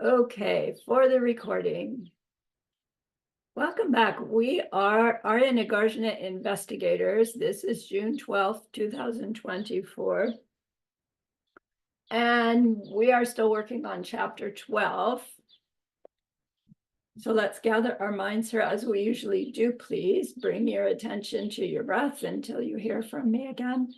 Okay, for the recording. Welcome back. We are Nagarjuna Investigators. This is June 12th, 2024. And we are still working on chapter 12. So let's gather our minds here as we usually do. Please bring your attention to your breath until you hear from me again.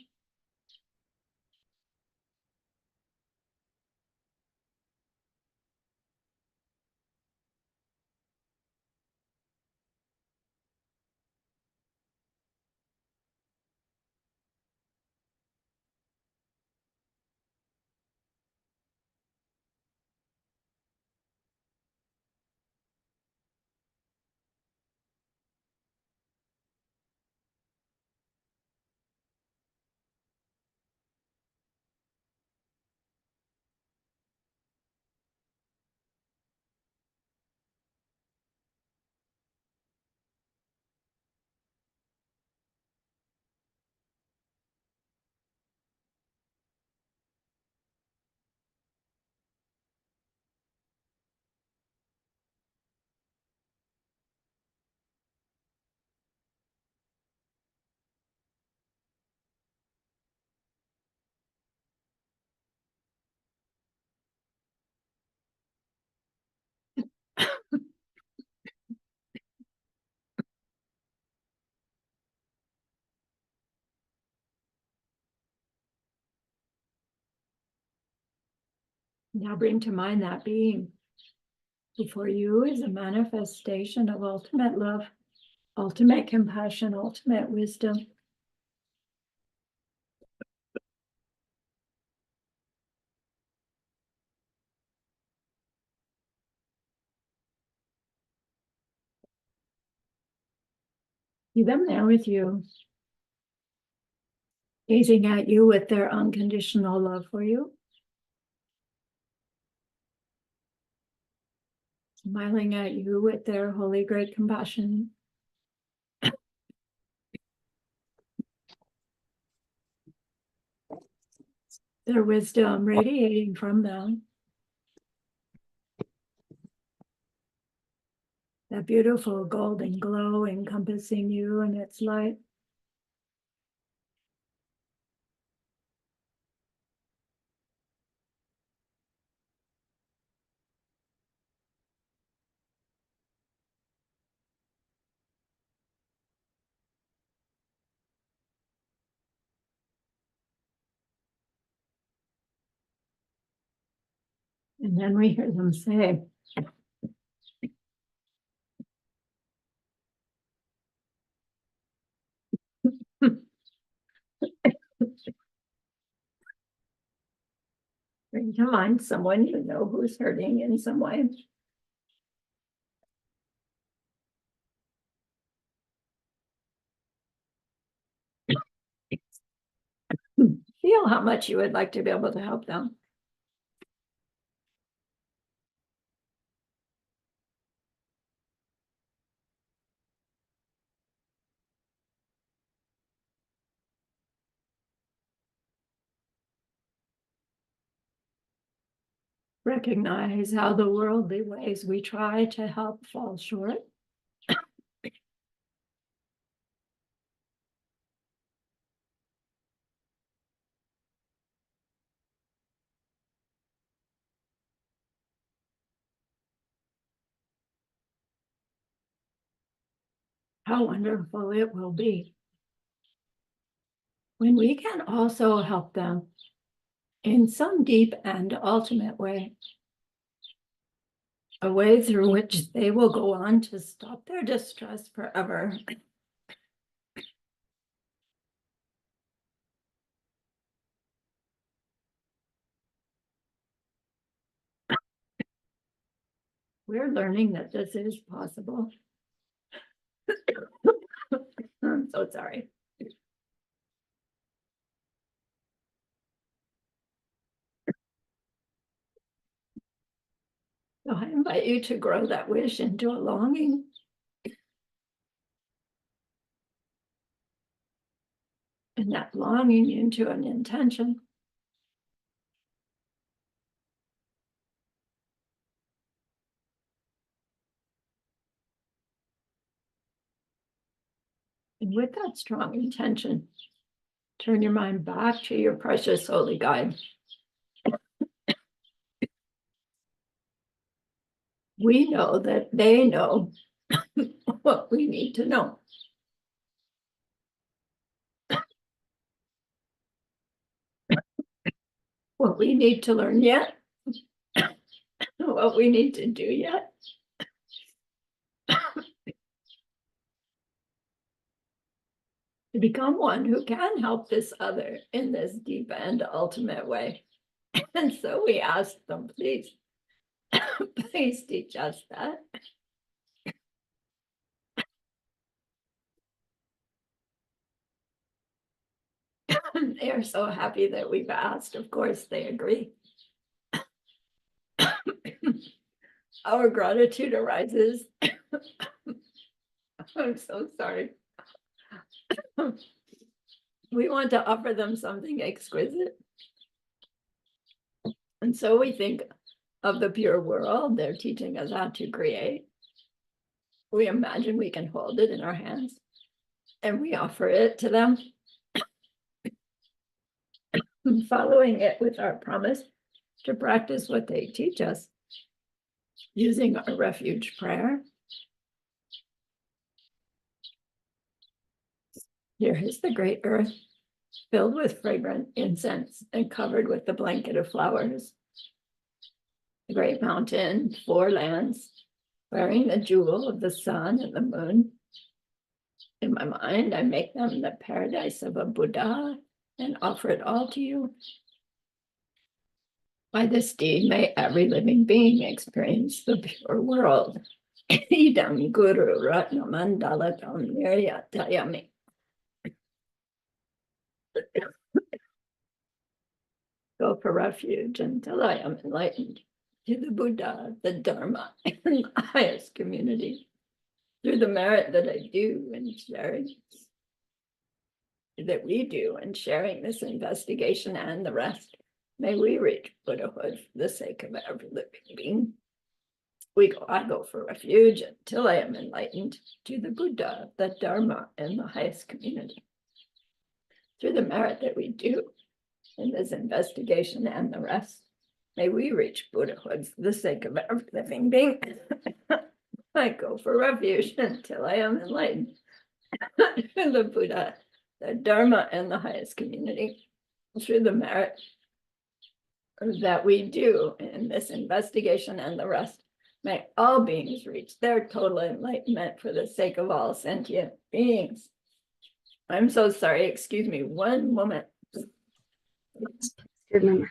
Now bring to mind that being before you is a manifestation of ultimate love, ultimate compassion, ultimate wisdom. See them there with you, gazing at you with their unconditional love for you, smiling at you with their holy great compassion, their wisdom radiating from them, that beautiful golden glow encompassing you and its light. And then we hear them say, bring to mind someone you know who's hurting in some way. Feel how much you would like to be able to help them. Recognize how the worldly ways we try to help fall short. How wonderful it will be when we can also help them in some deep and ultimate way, a way through which they will go on to stop their distress forever. We're learning that this is possible. I'm so sorry. So I invite you to grow that wish into a longing. And that longing into an intention. And with that strong intention, turn your mind back to your precious holy guide. We know that they know what we need to know. What we need to learn yet, what we need to do yet. To become one who can help this other in this deep and ultimate way. And so we ask them, please, please teach us that. They are so happy that we've asked. Of course, they agree. Our gratitude arises. I'm so sorry. We want to offer them something exquisite. And so we think of the pure world they're teaching us how to create. We imagine we can hold it in our hands and we offer it to them, following it with our promise to practice what they teach us, using our refuge prayer. Here is the great earth, filled with fragrant incense and covered with the blanket of flowers. The great mountain, 4 lands, wearing the jewel of the sun and the moon. In my mind, I make them the paradise of a Buddha and offer it all to you. By this deed, may every living being experience the pure world. Idam Guru Ratna Mandalatam Niryatayami. Go for refuge until I am enlightened to the Buddha, the Dharma, and the highest community. Through the merit that I do in sharing, that we do in sharing this investigation and the rest, may we reach Buddhahood for the sake of every living being. I go for refuge until I am enlightened to the Buddha, the Dharma, and the highest community. Through the merit that we do in this investigation and the rest, may we reach Buddhahood for the sake of every living being. I go for refuge until I am enlightened to the Buddha, the Dharma, and the highest community. Through the merit that we do in this investigation and the rest, may all beings reach their total enlightenment for the sake of all sentient beings. I'm so sorry, excuse me, one moment. Good, Mama.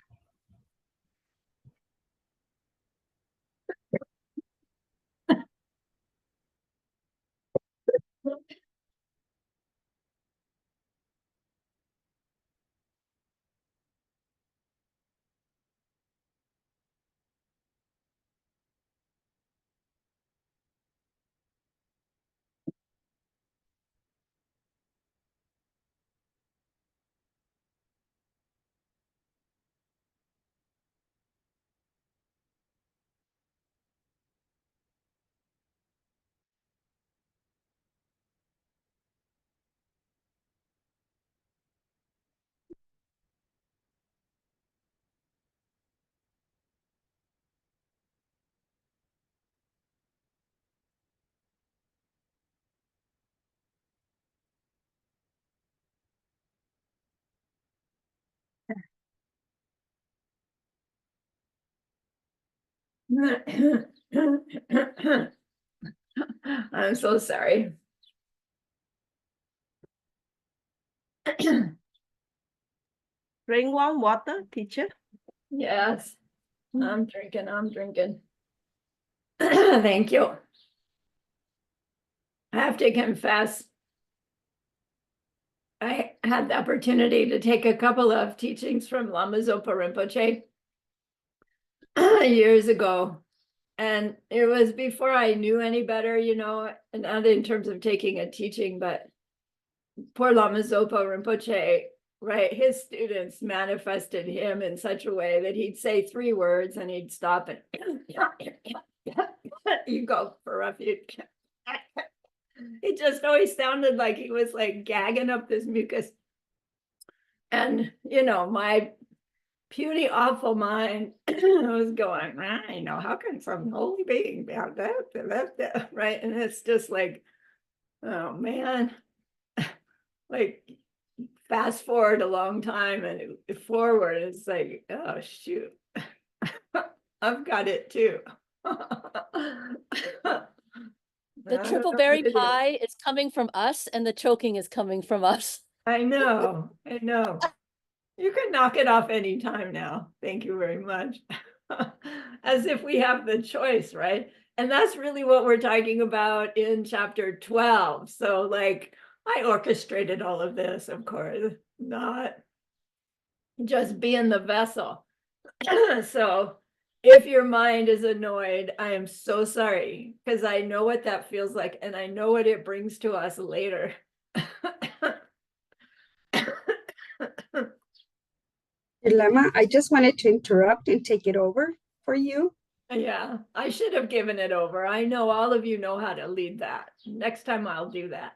I'm so sorry. Bring warm water, teacher. Yes, I'm drinking. Thank you. I have to confess, I had the opportunity to take a couple of teachings from Lama Zopa Rinpoche years ago. And it was before I knew any better, you know, and not in terms of taking a teaching, but poor Lama Zopa Rinpoche, right? His students manifested him in such a way that he'd say 3 words and he'd stop and you go for refuge. It just always sounded like he was like gagging up this mucus. And, my puny, awful mind was going, how can some holy being be out that, right? And it's just like, oh man, like fast forward a long time and forward, it's like, oh shoot, I've got it too. The triple berry pie is coming from us and the choking is coming from us. I know. You can knock it off anytime now. Thank you very much. As if we have the choice, right? And that's really what we're talking about in chapter 12. So like I orchestrated all of this, of course, not just being the vessel. So if your mind is annoyed, I am so sorry because I know what that feels like and I know what it brings to us later. Dilemma, I just wanted to interrupt and take it over for you. Yeah, I should have given it over. I know all of you know how to lead that. Next time I'll do that.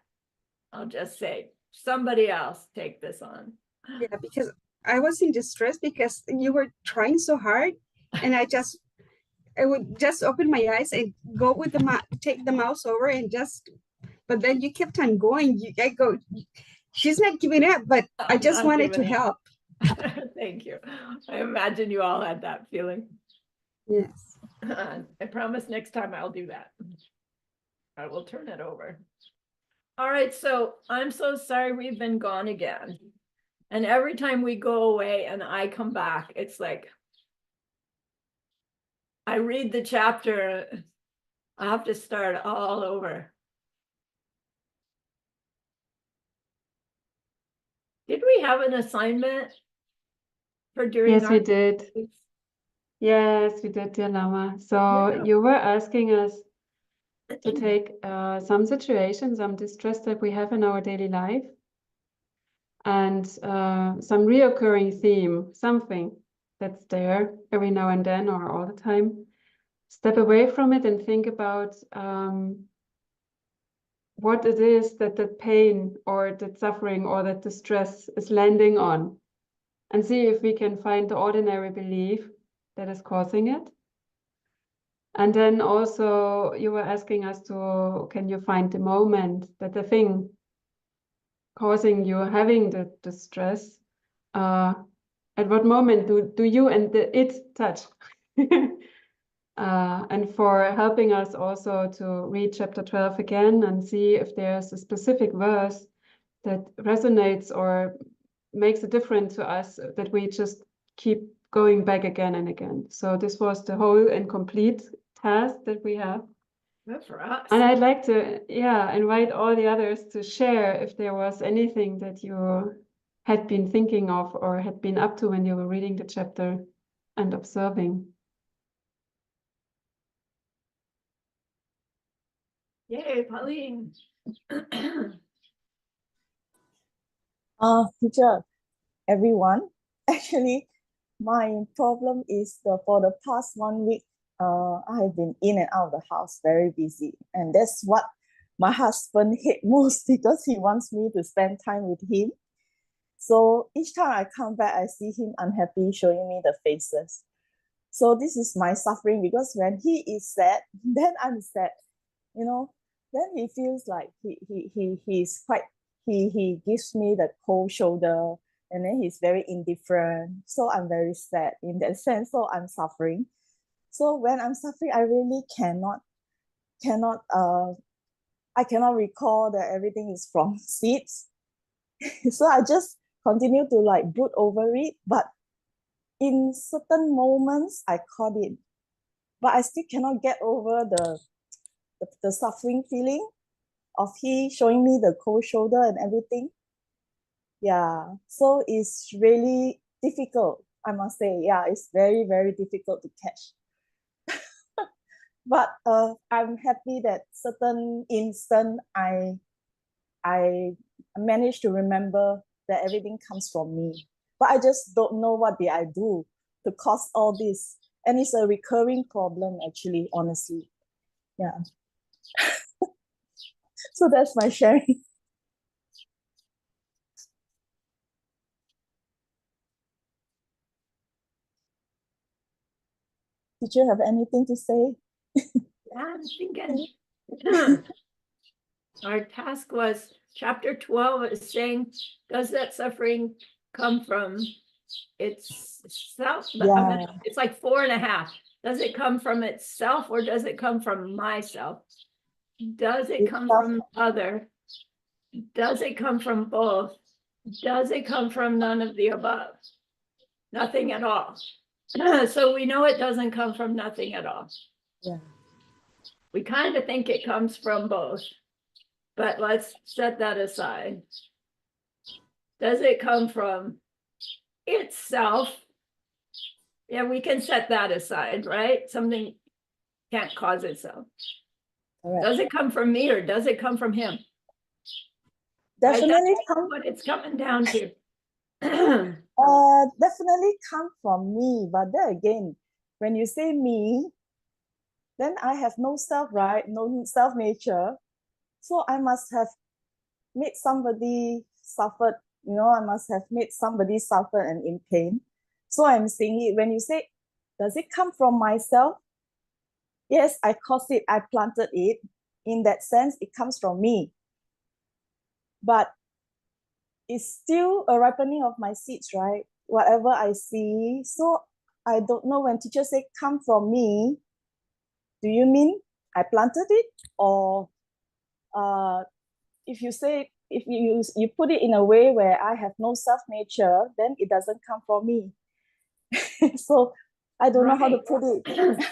I'll just say, somebody else take this on. Yeah, because I was in distress because you were trying so hard, and I would just open my eyes and go with take the mouse over and but then you kept on going. I go, she's not giving up, but I I'm just not wanted to giving up. help. Thank you. I imagine you all had that feeling. Yes. I promise next time I'll do that. I will turn it over. All right, so I'm so sorry we've been gone again. And every time we go away and I come back, it's like I read the chapter, I have to start all over. Did we have an assignment for during Yes, we our did. Yes, we did, dear Lama. So Yeah. you were asking us to take some situations, some distress that we have in our daily life, and some reoccurring theme, something that's there every now and then or all the time. Step away from it and think about what it is that the pain or that suffering or that distress is landing on, and see if we can find the ordinary belief that is causing it. And then also you were asking us can you find the moment that the thing causing you having the distress, at what moment do you and it touch? And for helping us also to read chapter 12 again and see if there's a specific verse that resonates or makes a difference to us that we just keep going back again and again. So this was the whole and complete task that we have. Good for us. And I'd like to, invite all the others to share if there was anything that you had been thinking of or had been up to when you were reading the chapter and observing. Yay, Pauline. Teacher, everyone. Actually, my problem is for the past 1 week, I have been in and out of the house, very busy. And that's what my husband hates most because he wants me to spend time with him. So each time I come back, I see him unhappy, showing me the faces. So this is my suffering because when he is sad, then I'm sad, then he feels like he's quite, he gives me the cold shoulder, and then he's very indifferent. So I'm very sad in that sense. So I'm suffering. So when I'm suffering, I really cannot I cannot recall that everything is from seeds. So I just continue to like brood over it. But in certain moments, I caught it. But I still cannot get over the suffering feeling of he showing me the cold shoulder and everything. Yeah, so it's really difficult, I must say. Yeah, it's very, very difficult to catch. But I'm happy that certain instant I managed to remember that everything comes from me. But I just don't know what did I do to cause all this. And it's a recurring problem, actually, honestly. Yeah. So that's my sharing. Did you have anything to say? I'm thinking. Our task was chapter 12 is saying, does that suffering come from itself? Yeah. It's like 4.5. Does it come from itself or does it come from myself? Does it come Itself. from other? Does it come from both? Does it come from none of the above? Nothing at all. So we know it doesn't come from nothing at all. Yeah. We kind of think it comes from both, but let's set that aside. Does it come from itself? Yeah, we can set that aside, right? Something can't cause itself. Correct. Does it come from me or does it come from him? Right? Definitely That's come. what it's coming down to. Definitely come from me. But then again, when you say me, then I have no self, right? No self nature. So I must have made somebody suffered. I must have made somebody suffer and in pain. So I'm saying it when you say, does it come from myself? Yes, I caused it, I planted it. In that sense, it comes from me. But it's still a ripening of my seeds, right? Whatever I see. So I don't know when teachers say come from me, do you mean I planted it? Or if you say, if you put it in a way where I have no self-nature, then it doesn't come from me. So I don't know how to put it.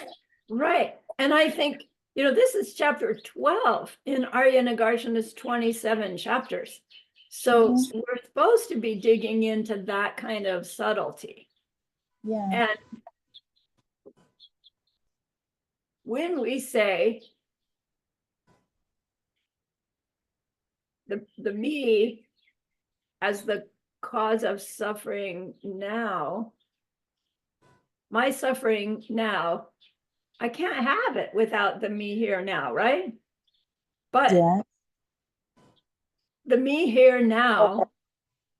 Right. And I think, this is chapter 12 in Arya Nagarjuna's 27 chapters. So we're supposed to be digging into that kind of subtlety. Yeah. And when we say the me as the cause of suffering now, my suffering now, I can't have it without the me here now, right? But Yeah. the me here now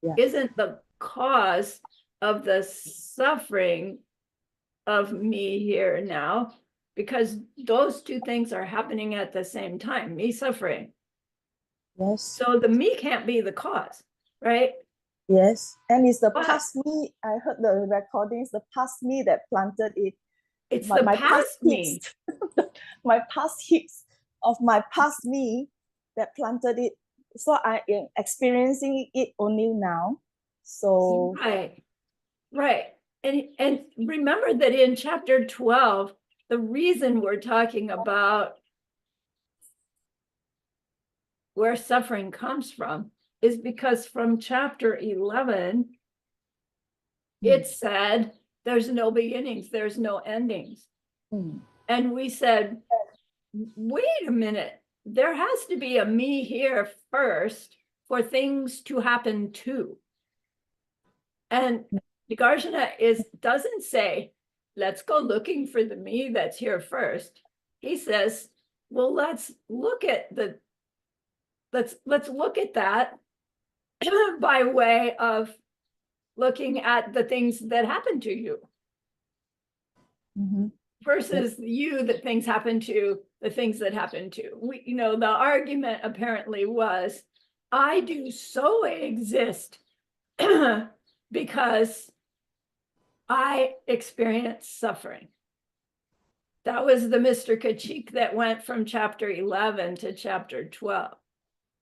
Yeah. isn't the cause of the suffering of me here now, because those two things are happening at the same time, me suffering. Yes. So the me can't be the cause, right? Yes. And it's the But past me. I heard the recordings, the past me that planted it. it's But the my past me. hits, my past hits of my past me that planted it. So I am experiencing it only now. So Right, right. And remember that in chapter 12, the reason we're talking about where suffering comes from is because from chapter 11, it said there's no beginnings, there's no endings. And we said, wait a minute, there has to be a me here first for things to happen too. And Nagarjuna doesn't say, let's go looking for the me that's here first. He says, well, let's look at that by way of looking at the things that happen to you versus you that things happen to, the things that happen to. The argument apparently was, I do so exist because I experience suffering. That was the Mr. Kachik that went from chapter 11 to chapter 12.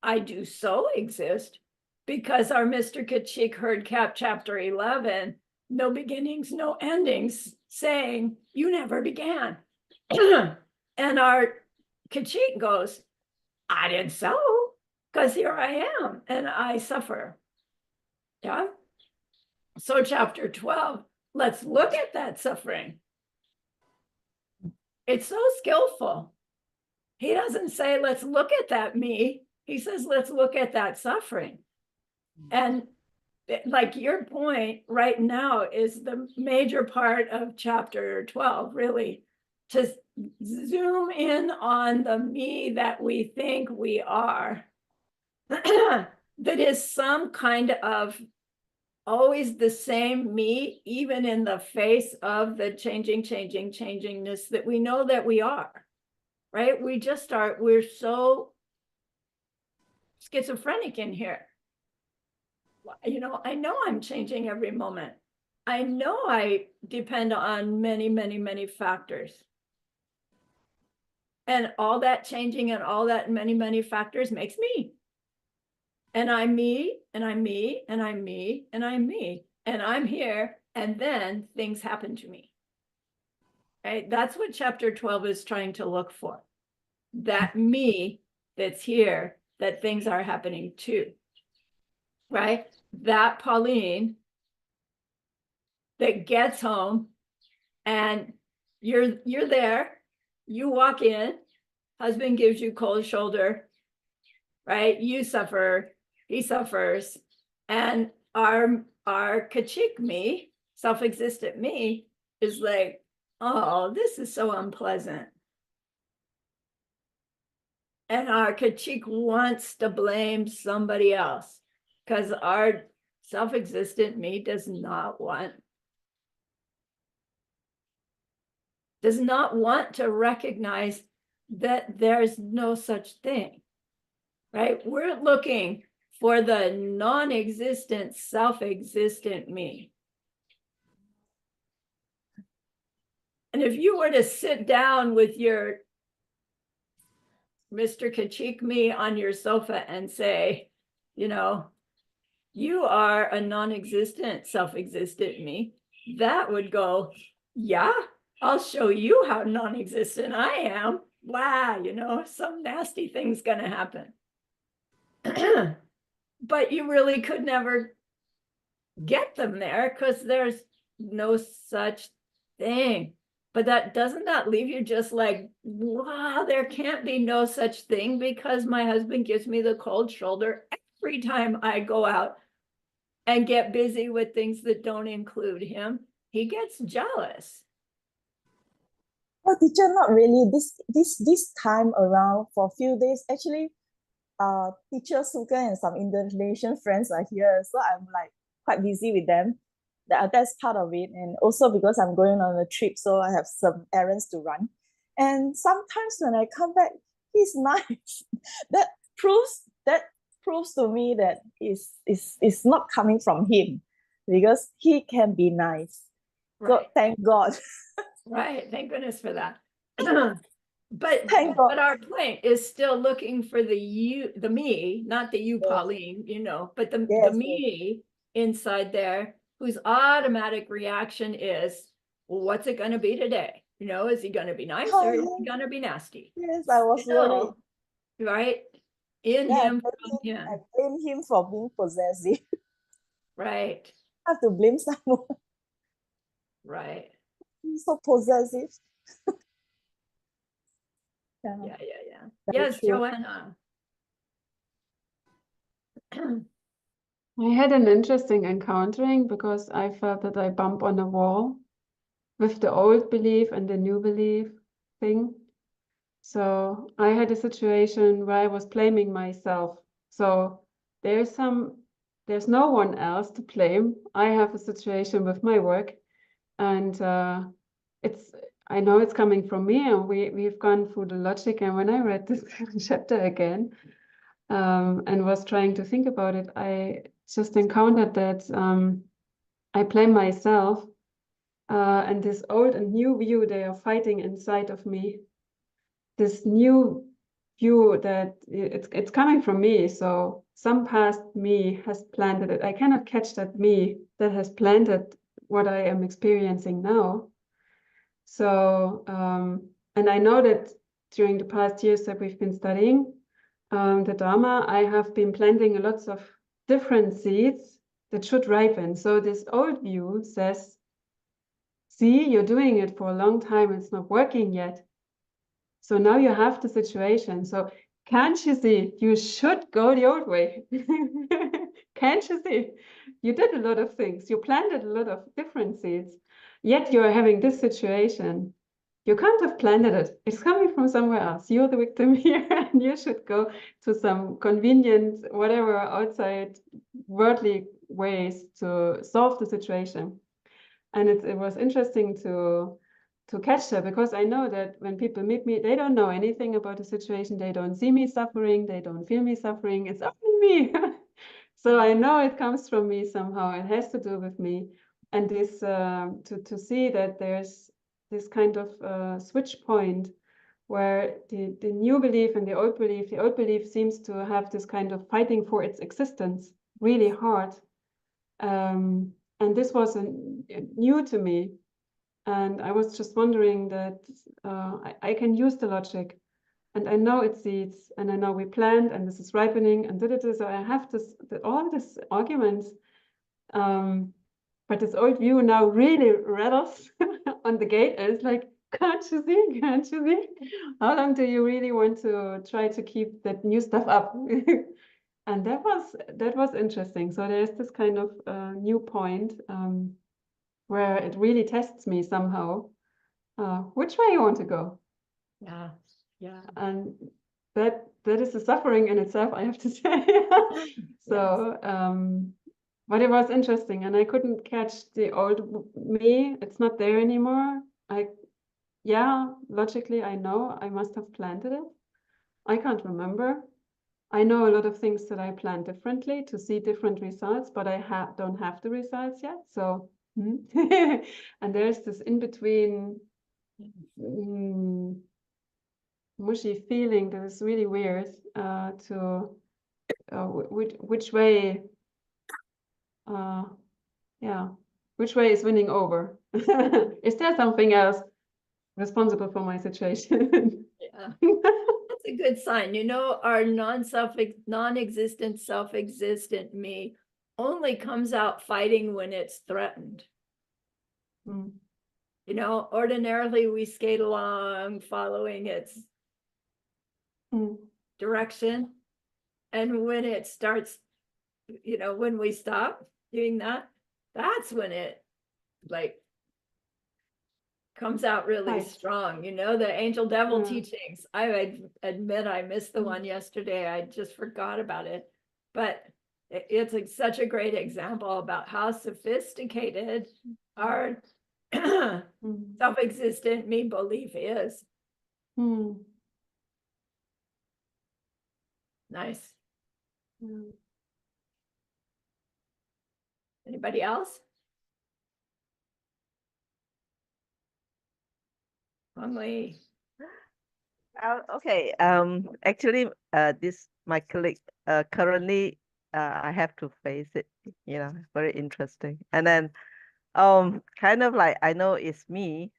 I do so exist because our Mr. Kachik heard chapter 11, no beginnings, no endings, saying, you never began. And our Kachik goes, I did so, because here I am, and I suffer. Yeah. So chapter 12, let's look at that suffering. It's so skillful. He doesn't say, let's look at that me. He says, let's look at that suffering. And like your point right now is the major part of chapter 12, really. to zoom in on the me that we think we are, that is some kind of always the same me, even in the face of the changingness that we know that we are, right? We're so schizophrenic in here. You know I'm changing every moment. I know I depend on many factors. And all that changing and all that many factors makes me. And I'm me, and I'm me, and I'm me, and I'm me. And I'm here, and then things happen to me. Right? That's what chapter 12 is trying to look for. That me that's here, that things are happening to. Right? That Pauline that gets home and you're there, you walk in, husband gives you cold shoulder, right? You suffer, he suffers, and our Kachik me, self-existent me, is like, oh, this is so unpleasant. And our Kachik wants to blame somebody else because our self-existent me does not want to recognize that there's no such thing, right? We're looking for the non-existent, self-existent me. And if you were to sit down with your Mr. Kachik me on your sofa and say, you know, you are a non-existent, self-existent me, that would go, yeah, I'll show you how non-existent I am. Wow, you know, some nasty thing's gonna happen. But you really could never get them there because there's no such thing. But doesn't that leave you just like, wow, there can't be no such thing because my husband gives me the cold shoulder every time I go out and get busy with things that don't include him. He gets jealous. Well, teacher, not really. This time around for a few days, actually, teacher Suka and some Indonesian friends are here, so I'm like quite busy with them. That's part of it, and also because I'm going on a trip, so I have some errands to run. And sometimes when I come back, he's nice. that proves to me that it's not coming from him, because he can be nice. Right. So thank God. Right. Thank goodness for that. Thank God. But our point is still looking for the me, not the you, Yes. Pauline, you know, but the Yes, me inside there, whose automatic reaction is, well, what's it going to be today? You know, is he going to be nice or is he going to be nasty? Yes, I was You worried. know, right? In Yeah, him, from him. I blame him for being possessive. Right. I have to blame someone. Right. He's so possessive. Yeah. Yeah. Very Yes, true. Joanna. I had an interesting encountering because I felt that I bump on a wall with the old belief and the new belief thing. So I had a situation where I was blaming myself. So there's no one else to blame. I have a situation with my work, and I know it's coming from me, and we've gone through the logic. And when I read this chapter again, and was trying to think about it, I just encountered that I blame myself, and this old and new view, they are fighting inside of me. This new view that it's coming from me. So some past me has planted it. I cannot catch that me that has planted what I am experiencing now. So, and I know that during the past years that we've been studying the Dharma, I have been planting lots of different seeds that should ripen. So this old view says, see, you're doing it for a long time, it's not working yet. So now you have the situation. So can't you see, you should go the old way. Can't you see? You did a lot of things. You planted a lot of different seeds, yet you're having this situation. you can't have planted it. It's coming from somewhere else. You're the victim here, and you should go to some convenient, whatever, outside worldly ways to solve the situation. And it was interesting to catch her, because I know that when people meet me, they don't know anything about the situation. They don't see me suffering. They don't feel me suffering. It's only me. So I know it comes from me somehow. It has to do with me. And this to see that there's this kind of switch point where the new belief and the old belief seems to have this kind of fighting for its existence really hard. And this was new to me. And I was just wondering that I can use the logic, and I know it seeds, and I know we planned, and this is ripening, and so I have all these arguments. But this old view now really rattles on the gate. And it's like, can't you see? Can't you see? How long do you really want to try to keep that new stuff up? And that was interesting. So there's this kind of new point where it really tests me somehow. Which way you want to go? Yeah, yeah. And that is a suffering in itself, I have to say. So, but it was interesting, and I couldn't catch the old me. It's not there anymore. Logically, I know I must have planted it. I can't remember. I know a lot of things that I plan differently to see different results, but I don't have the results yet. So, and there's this in between mushy feeling that is really weird. Which way? Which way is winning over? Is there something else responsible for my situation? Yeah. That's a good sign. You know, our non-existent, self-existent me only comes out fighting when it's threatened. Mm. You know, ordinarily we skate along following its direction. And when it starts, you know, when we stop doing that, that's when it like comes out really Right. strong. You know, the angel devil Yeah. teachings. I admit I missed the one yesterday. I just forgot about it. But it's like such a great example about how sophisticated our self-existent me belief is. Nice. Anybody else? Only. Okay. Actually, this my colleague. Currently, I have to face it. You know, very interesting. And then, kind of like I know it's me.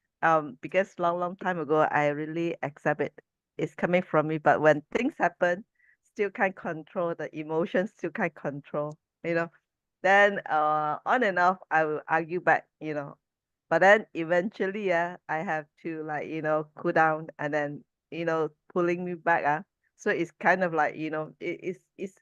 Because long time ago, I really accept it. It's coming from me. But when things happen, still can't control the emotions. Still can't control. You know. Then, on and off, I will argue back. You know. But then eventually, I have to like, cool down, and then, pulling me back. So it's kind of like, it's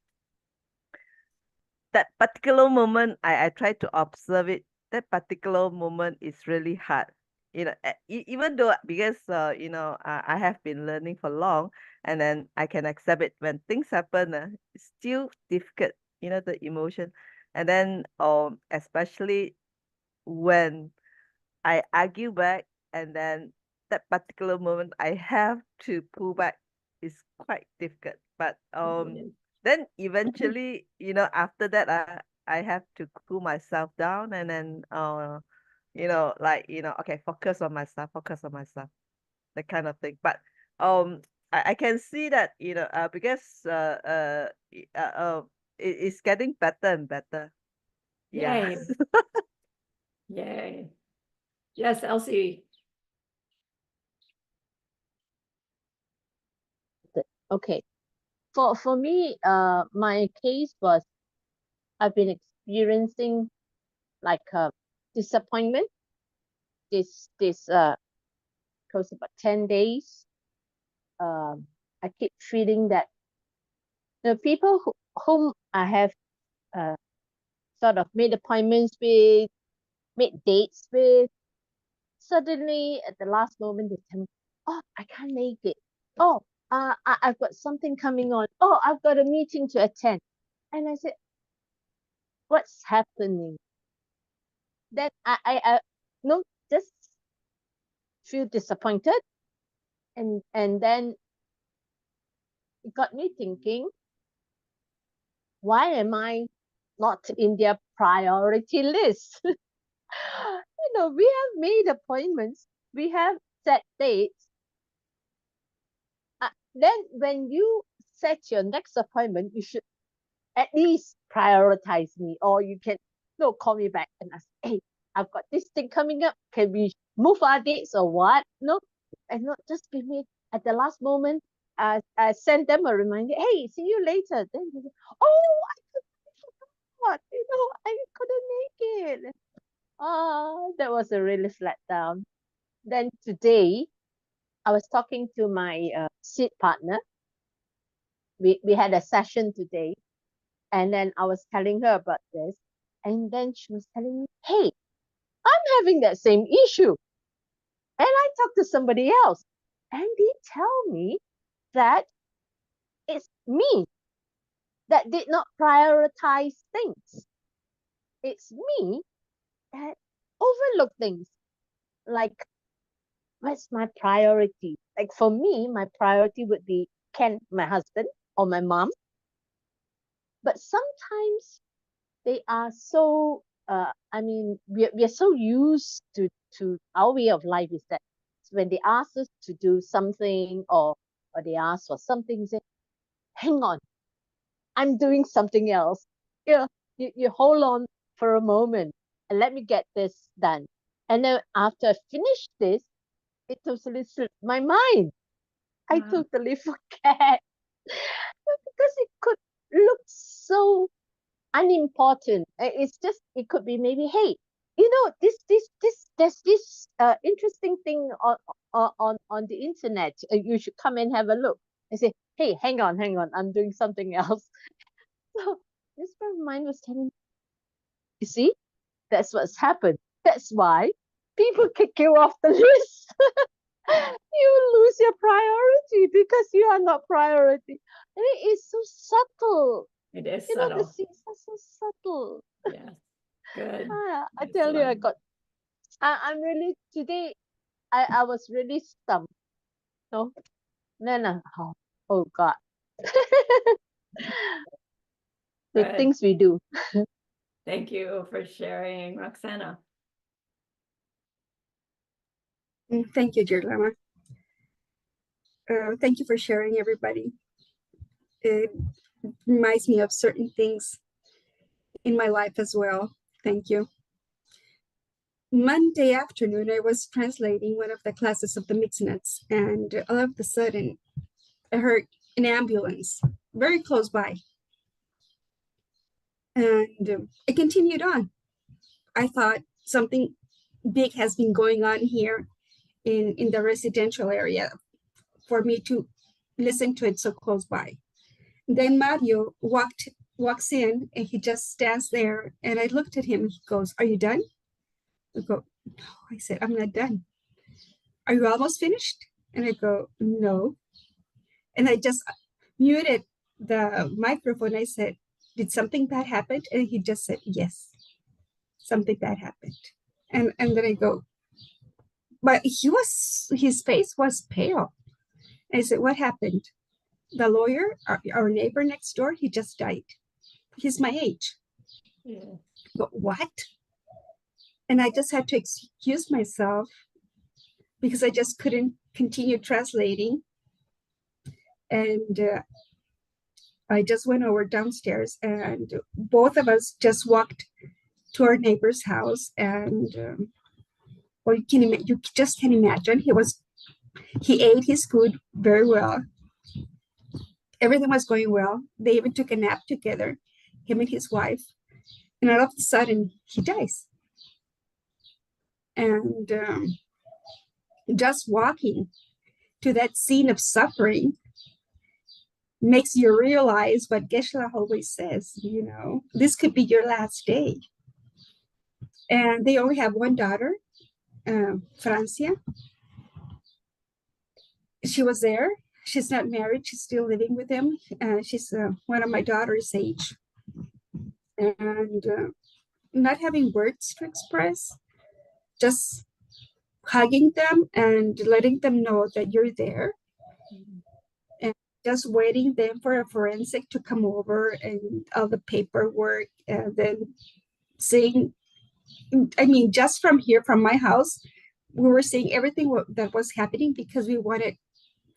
that particular moment, I try to observe it. That particular moment is really hard. Even though because I have been learning for long, and then I can accept it when things happen, it's still difficult, the emotion. And then especially when I argue back, and then that particular moment I have to pull back is quite difficult. But then eventually, after that, I have to cool myself down, and then okay, focus on myself, that kind of thing. But I can see that, because it's getting better and better. Yeah. Yay. Yay. Yes, Elsie. Okay. For me, my case was I've been experiencing like disappointment this close about 10 days. I keep feeling that the people whom I have sort of made appointments with, made dates with, suddenly at the last moment they tell me, oh, I can't make it. Oh, I've got something coming on. Oh, I've got a meeting to attend. And I said, what's happening? Then I no, just feel disappointed. And then it got me thinking, why am I not in their priority list? We have made appointments, we have set dates. Then when you set your next appointment, you should at least prioritize me, or you can call me back and ask, hey, I've got this thing coming up. Can we move our dates or what? No, and not just give me at the last moment. I send them a reminder. Hey, see you later. Then they say, oh, I forgot. I couldn't make it. That was a really flat down. Then today, I was talking to my seat partner. We had a session today, and then I was telling her about this, and then she was telling me, hey, I'm having that same issue. And I talked to somebody else, and they tell me that it's me that did not prioritize things. It's me that overlooked things. Like, what's my priority? Like for me, my priority would be Ken, my husband, or my mom. But sometimes they are so we're so used to our way of life is that when they ask us to do something, or they ask for something, say, hang on, I'm doing something else. You hold on for a moment and let me get this done. And then after I finish this, it totally slipped my mind. I totally forget. Because it could look so unimportant. It's just, it could be maybe, hey, there's this interesting thing on the internet. You should come and have a look. I say, hey, hang on, I'm doing something else. So this friend of mine was telling me, you see, that's what's happened. That's why people kick you off the list. You lose your priority because you are not priority. And it is so subtle. It is The subtle. things are so subtle. Yes. Good. I tell you, I'm really, today, I was really stumped. No, oh God. The Good. things we do. Thank you for sharing, Roxana. Thank you, dear Lama. Thank you for sharing, everybody. It reminds me of certain things in my life as well. Thank you. Monday afternoon, I was translating one of the classes of the Mixnets, and all of a sudden, I heard an ambulance very close by. And I continued on. I thought something big has been going on here in the residential area for me to listen to it so close by. Then Mario walks in, and he just stands there, and I looked at him, and he goes, are you done? I go, no. I said, I'm not done. Are you almost finished? And I go, no. And I just muted the microphone. I said, did something bad happen? And he just said, yes, something bad happened. And then I go, but his face was pale. And I said, what happened? The lawyer, our neighbor next door, he just died. He's my age. Yeah. But what? And I just had to excuse myself because I just couldn't continue translating. And I just went over downstairs, and both of us just walked to our neighbor's house. And well, you just can imagine, he ate his food very well. Everything was going well. They even took a nap together, him and his wife. And all of a sudden, he dies. And just walking to that scene of suffering makes you realize what Geshe-la always says, this could be your last day. And they only have one daughter, Francia. She was there. She's not married. She's still living with him. She's one of my daughter's age. And not having words to express, just hugging them and letting them know that you're there. And just waiting then for a forensic to come over and all the paperwork, and then seeing, I mean, just from here, from my house, we were seeing everything that was happening because we wanted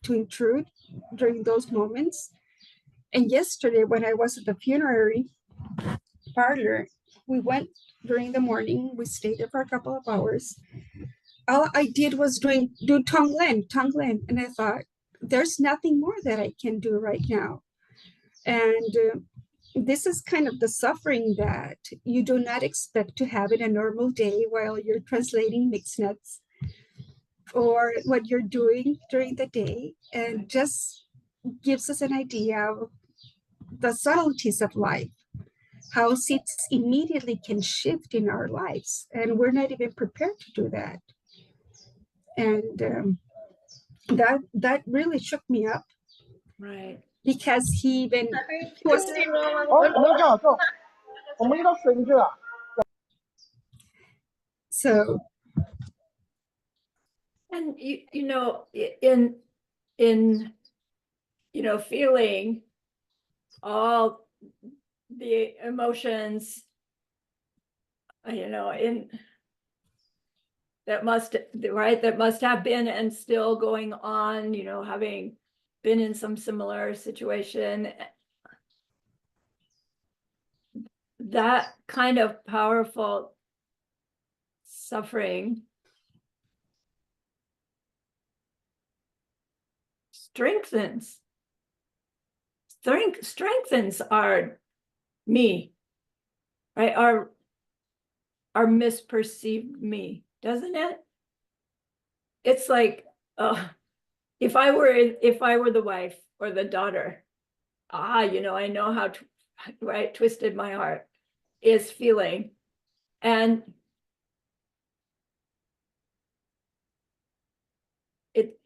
to intrude during those moments. And yesterday, when I was at the funerary parlor, we went during the morning. We stayed there for a couple of hours. All I did was do Tonglen, and I thought, there's nothing more that I can do right now. And this is kind of the suffering that you do not expect to have in a normal day while you're translating mixed nuts, or what you're doing during the day, and just gives us an idea of the subtleties of life, how seats immediately can shift in our lives, and we're not even prepared to do that. And that really shook me up, Right. because he was so. And you know, in you know, feeling all the emotions, you know, that must have been and still going on, you know, having been in some similar situation, that kind of powerful suffering strengthens our me, right? Our misperceived me, doesn't it? It's like, if I were the wife or the daughter, you know, I know how right twisted my heart is feeling, and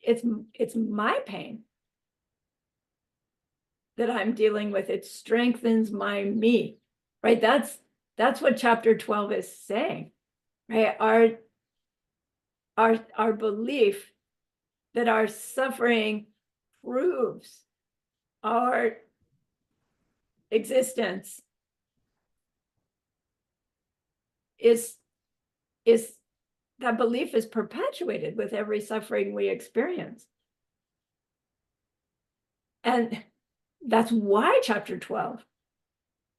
it's my pain that I'm dealing with. It strengthens my me, right? That's what chapter 12 is saying, right? Our belief that our suffering proves our existence is that belief is perpetuated with every suffering we experience. And that's why chapter 12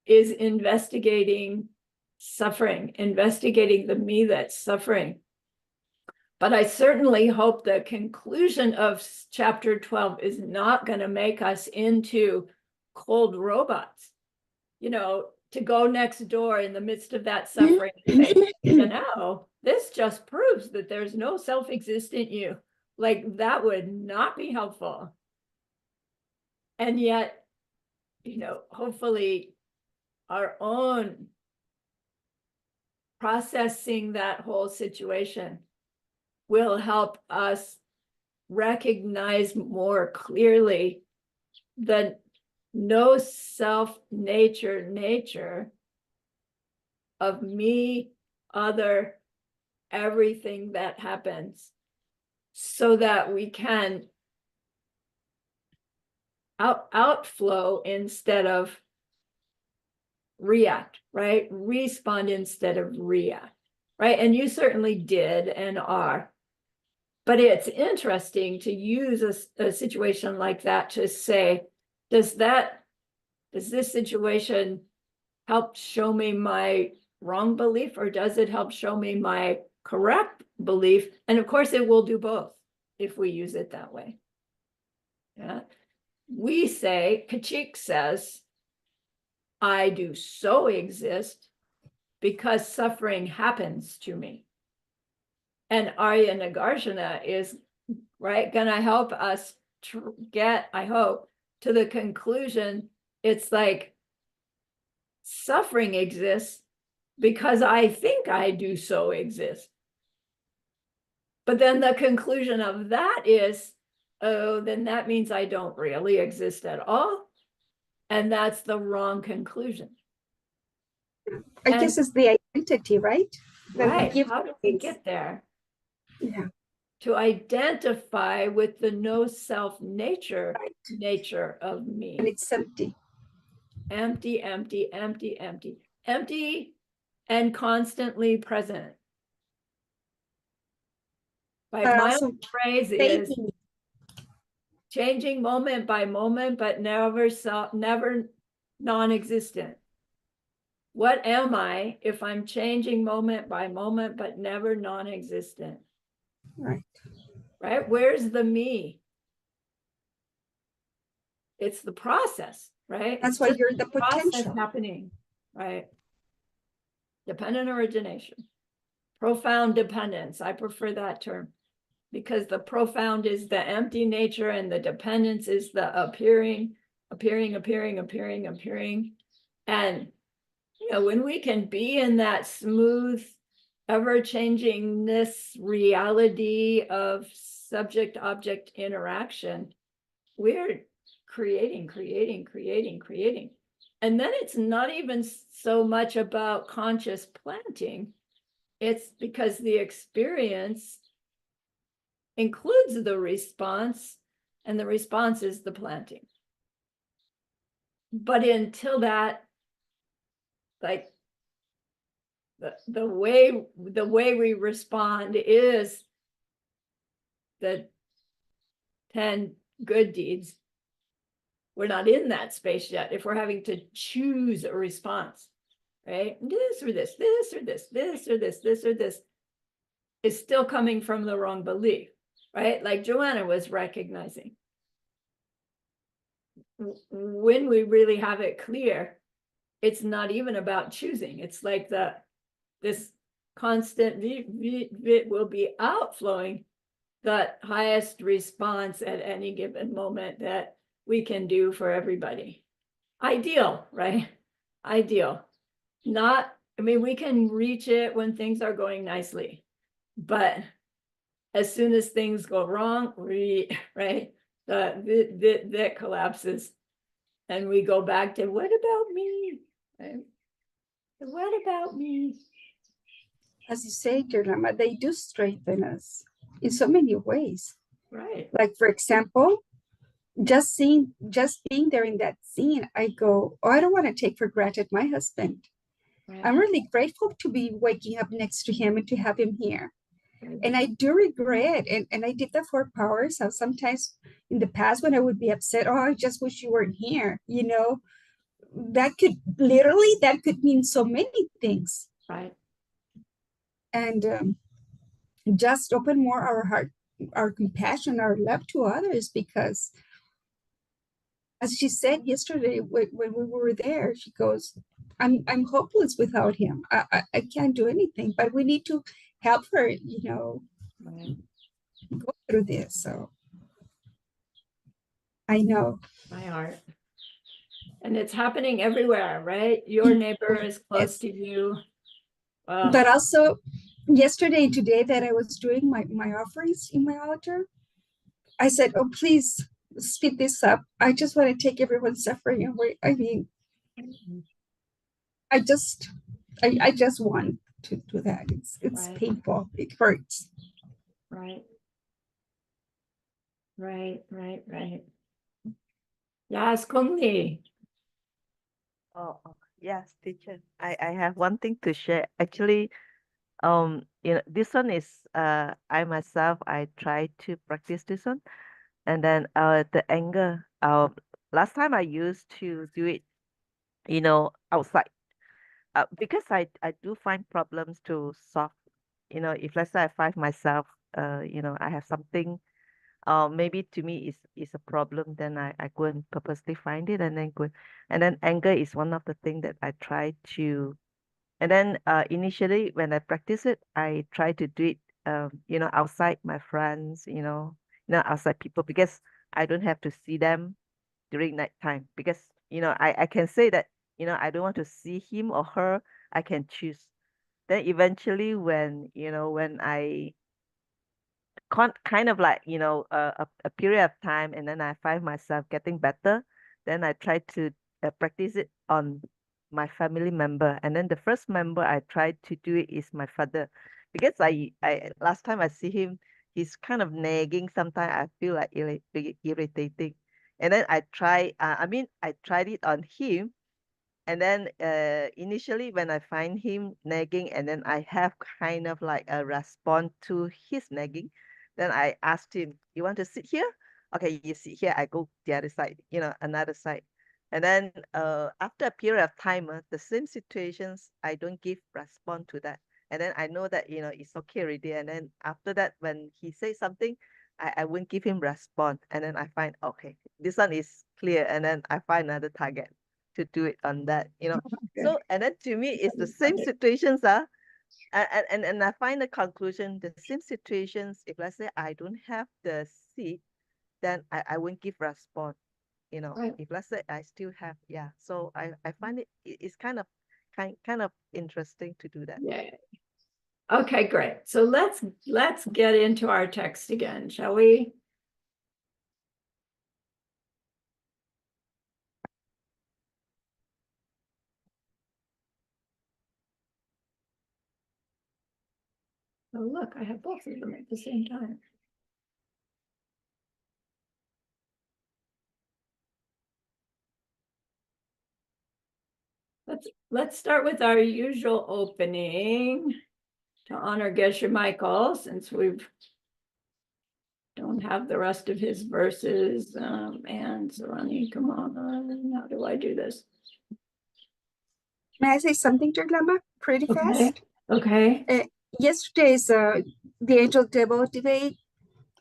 is investigating suffering, investigating the me that's suffering. But I certainly hope the conclusion of chapter 12 is not going to make us into cold robots, you know, to go next door in the midst of that suffering and say, you know, this just proves that there's no self-existent you. Like, that would not be helpful. And yet, you know, hopefully our own processing that whole situation will help us recognize more clearly the no self nature of me, other, everything that happens, so that we can outflow instead of react, right? Respond instead of react, right? And you certainly did and are. But it's interesting to use a situation like that to say, does this situation help show me my wrong belief, or does it help show me my correct belief? And of course, it will do both if we use it that way. Yeah. We say, Kachik says, I do so exist because suffering happens to me. And Arya Nagarjuna is right gonna help us get, I hope, to the conclusion. It's like suffering exists because I think I do so exist. But then the conclusion of that is, oh, then that means I don't really exist at all. And that's the wrong conclusion. I guess it's the identity, right? That we Right, give how do we things. get there? Yeah. To identify with the no self nature of me. And it's empty. Empty, empty, empty, empty, empty, and constantly present. Like my So own phrase is fading. changing moment by moment, but never non-existent. What am I if I'm changing moment by moment, but never non-existent? Right. Right? Where's the me? It's the process, right? That's It's why just you're the process potential. happening, right? Dependent origination, profound dependence. I prefer that term because the profound is the empty nature and the dependence is the appearing. And, you know, when we can be in that smooth, ever-changingness reality of subject-object interaction, we're creating. And then it's not even so much about conscious planting. It's because the experience includes the response, and the response is the planting. But until that, like the way we respond is the 10 good deeds. We're not in that space yet. If we're having to choose a response, right? This or this, this or this, this or this, this or this is still coming from the wrong belief, right? Like Joanna was recognizing. When we really have it clear, it's not even about choosing. It's like this constant it will be outflowing the highest response at any given moment that we can do for everybody. Ideal, right? Ideal. Not, I mean, we can reach it when things are going nicely, but as soon as things go wrong, right, that collapses, and we go back to what about me? Right? What about me? As you say, dear Lama, they do strengthen us in so many ways. Right. Like, for example, just being there in that scene, I go, oh, I don't want to take for granted my husband. Right. I'm really grateful to be waking up next to him and to have him here. Right. And I do regret, and I did the 4 powers. So sometimes in the past when I would be upset, oh, I just wish you weren't here. You know, that could mean so many things. Right. And just open more our heart, our compassion, our love to others, because as she said yesterday when we were there, she goes, I'm hopeless without him. I can't do anything, but we need to help her, you know, Right. go through this. So I know. My heart. And it's happening everywhere, right? Your neighbor is close Yes. to you. But also yesterday and today that I was doing my offerings in my altar, I said, oh, please speed this up. I just want to take everyone's suffering away. I mean, I just want to do that. It's Right. painful. It hurts. Right. Yes, Kung Lee. Oh, yes, teacher. I have one thing to share. Actually, you know, this one is I myself I try to practice this one, and then the anger. Last time I used to do it, you know, outside. Because I do find problems to solve. You know, if let's say I find myself, you know, I have something, maybe to me is a problem, then I go and purposely find it and then go, and then anger is one of the things that I try to, and then initially when I practice it, I try to do it, you know, outside my friends, you know, outside people, because I don't have to see them during night time, because you know I can say that, you know, I don't want to see him or her. I can choose. Then eventually when, you know, when I kind of like, you know, a period of time, and then I find myself getting better. Then I try to practice it on my family member. And then the first member I tried to do it is my father, because I last time I see him, he's kind of nagging. Sometimes I feel like irritating. And then I tried it on him. And then initially when I find him nagging, and then I have kind of like a response to his nagging, then I asked him, you want to sit here? Okay, you sit here, I go the other side, you know, another side. And then after a period of time, the same situations, I don't give response to that. And then I know that, you know, it's okay already. And then after that, when he says something, I won't give him response. And then I find, okay, this one is clear. And then I find another target to do it on that, you know. So, and then to me, it's the same situations, and I find the conclusion, the same situations, if let's say I don't have the seat, then I won't give response, you know. Right. If let's say I still have, yeah. So I find it's kind of interesting to do that. Yeah. Okay, great. So let's get into our text again, shall we? Oh, look, I have both of them at the same time. Let's start with our usual opening to honor Geshe Michael, since we don't have the rest of his verses. And Sarani, come on, how do I do this? May I say something, Lama? Pretty Okay. fast. Okay. Yesterday's the Angel Devil debate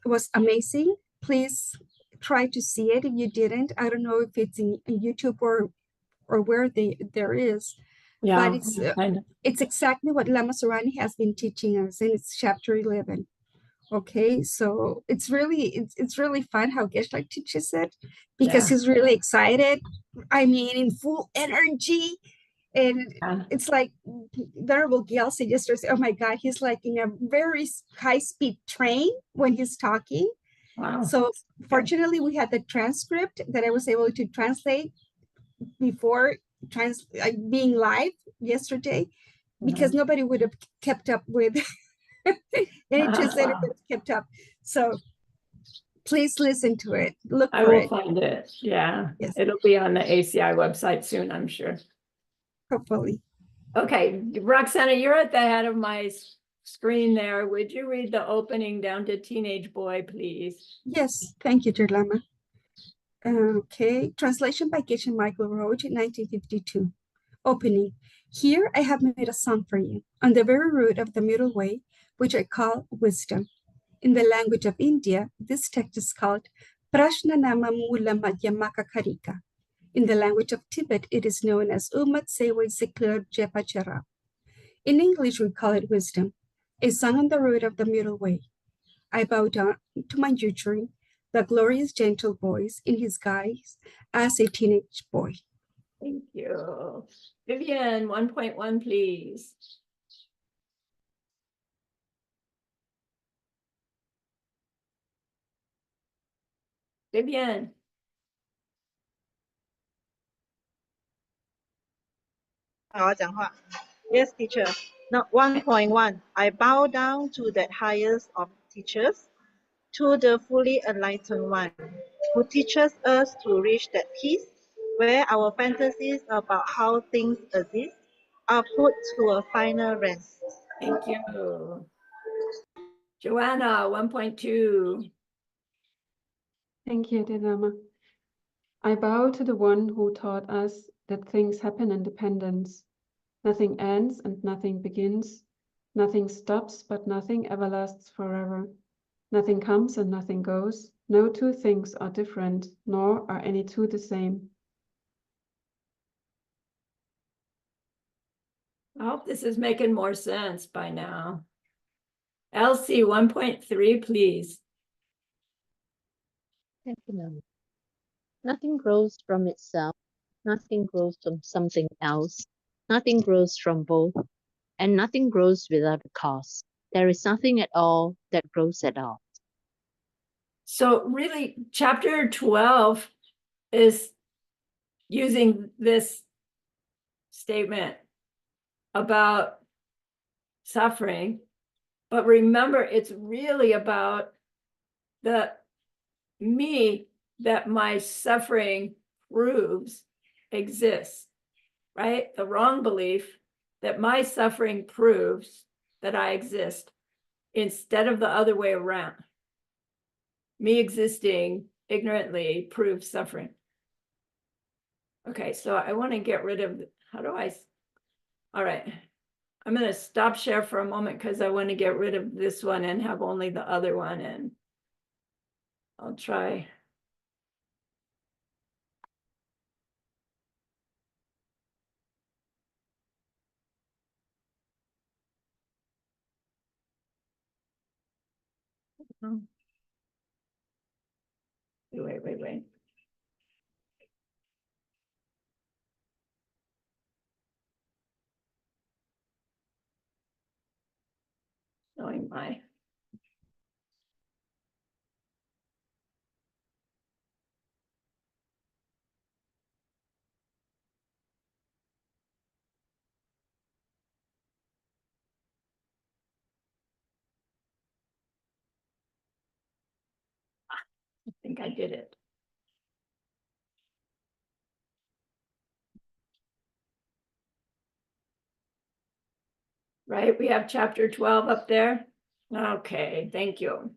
was amazing. Please try to see it if you didn't. I don't know if it's in YouTube or where there is, Yeah, but it's I know. it's exactly what Lama Sarani has been teaching us, and it's chapter 11. Okay, so it's really fun how Geshe teaches it, because Yeah. he's really excited. I mean, in full energy. And Yeah. it's like Venerable Gail said yesterday, oh my God, he's like in a very high-speed train when he's talking. Wow. So fortunately, we had the transcript that I was able to translate before being live yesterday, because nobody would have kept up with any translator would have kept up. So please listen to it. Look I for will it. find it. Yeah. Yes. It'll be on the ACI website soon, I'm sure. Hopefully. Okay, Roxana, you're at the head of my screen there. Would you read the opening down to teenage boy, please? Yes, thank you, dear Lama. Okay, translation by Geshe Michael Roach in 1952. Opening. Here I have made a song for you, on the very root of the middle way, which I call wisdom. In the language of India, this text is called Prashnanama Mula Madhyamaka Karika. In the language of Tibet, it is known as Umat Sewe Sikler Jepachara. In English, we call it wisdom, a song on the road of the middle way. I bow down to my nurturing, the glorious gentle voice in his guise as a teenage boy. Thank you. Vivian, 1.1, please. Vivian. Yes, teacher. Now, 1.1. I bow down to that highest of teachers, to the fully enlightened one, who teaches us to reach that peace where our fantasies about how things exist are put to a final rest. Thank you. Joanna, 1.2. Thank you, dear Lama. I bow to the one who taught us that things happen in dependence. Nothing ends and nothing begins. Nothing stops, but nothing ever lasts forever. Nothing comes and nothing goes. No two things are different, nor are any two the same. I hope this is making more sense by now. Elsie, 1.3, please. Thank you, Lama. Nothing grows from itself. Nothing grows from something else. Nothing grows from both. And nothing grows without a cause. There is nothing at all that grows at all. So really, chapter 12 is using this statement about suffering, but remember, it's really about the me that my suffering proves exists, right? The wrong belief that my suffering proves that I exist instead of the other way around. Me existing ignorantly proves suffering. Okay, so I want to get rid of, all right. I'm going to stop share for a moment because I want to get rid of this one and have only the other one, and I'll try. Wait. Knowing my. I think I did it. Right, we have chapter 12 up there. Okay, thank you.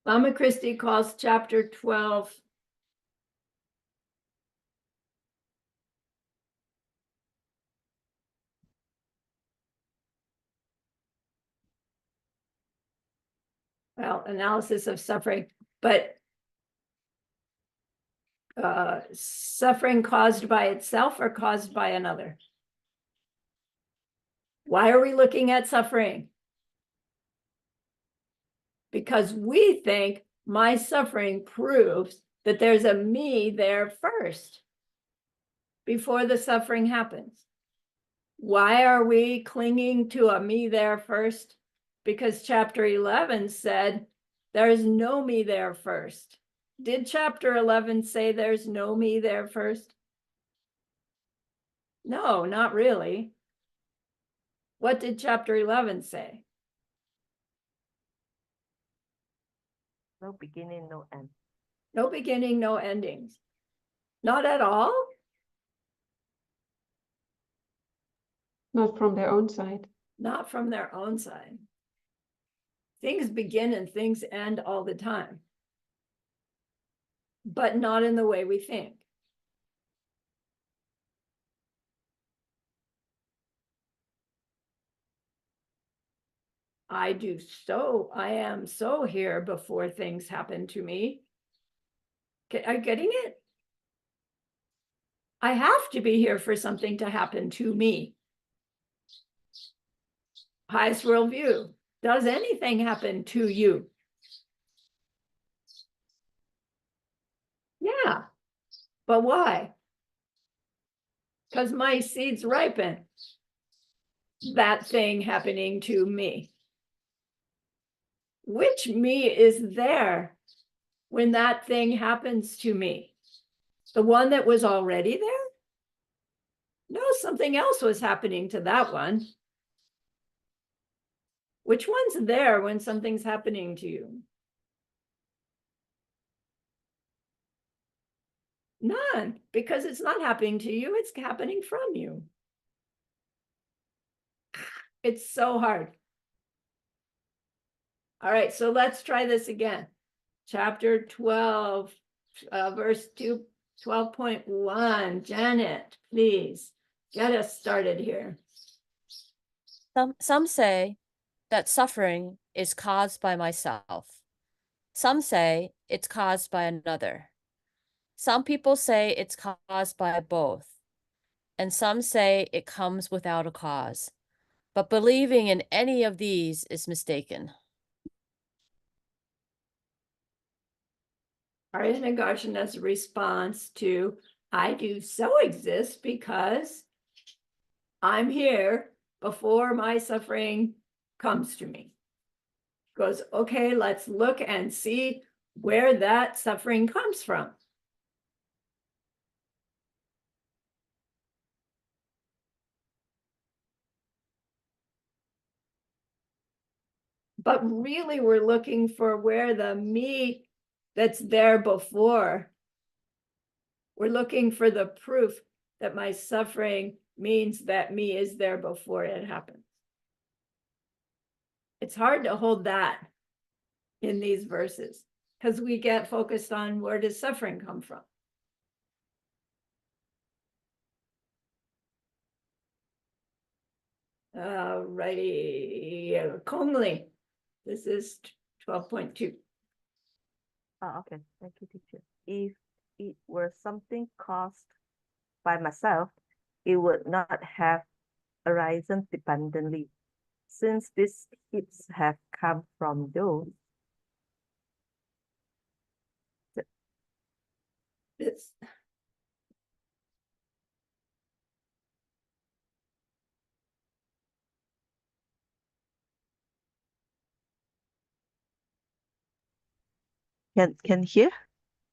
Lama Christie calls chapter 12 analysis of suffering, but suffering caused by itself or caused by another? Why are we looking at suffering? Because we think my suffering proves that there's a me there first before the suffering happens. Why are we clinging to a me there first? Because chapter 11 said there's no me there first. Did chapter 11 say there's no me there first? No, not really. What did chapter 11 say? No beginning, no end. No beginning, no endings. Not at all? Not from their own side. Not from their own side. Things begin and things end all the time, but not in the way we think. I am so here before things happen to me. Are you getting it? I have to be here for something to happen to me. Highest worldview. Does anything happen to you? Yeah. But why? Because my seeds ripen. That thing happening to me. Which me is there when that thing happens to me? The one that was already there? No, something else was happening to that one. Which one's there when something's happening to you? None, because it's not happening to you, it's happening from you. It's so hard. All right, so let's try this again. Chapter 12, verse 2, 12.1. Janet, please get us started here. Some say that suffering is caused by myself. Some say it's caused by another. Some people say it's caused by both. And some say it comes without a cause. But believing in any of these is mistaken. Nagarjuna's response to I do so exist because I'm here before my suffering comes to me. Goes, okay, let's look and see where that suffering comes from. But really, we're looking for where the me that's there before. We're looking for the proof that my suffering means that me is there before it happens. It's hard to hold that in these verses because we get focused on where does suffering come from. Righty, Kongli, this is 12.2. Oh, okay. Thank you, teacher. If it were something caused by myself, it would not have arisen dependently, since these hits have come from those. It's, Can hear?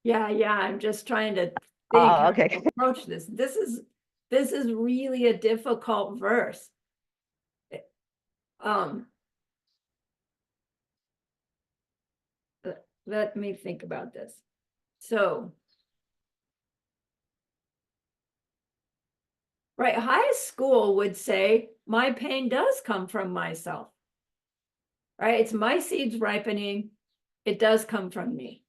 yeah, I'm just trying to think Oh, how to okay. approach this. This is really a difficult verse. Let me think about this. So, right, high school would say my pain does come from myself. Right, it's my seeds ripening. It does come from me.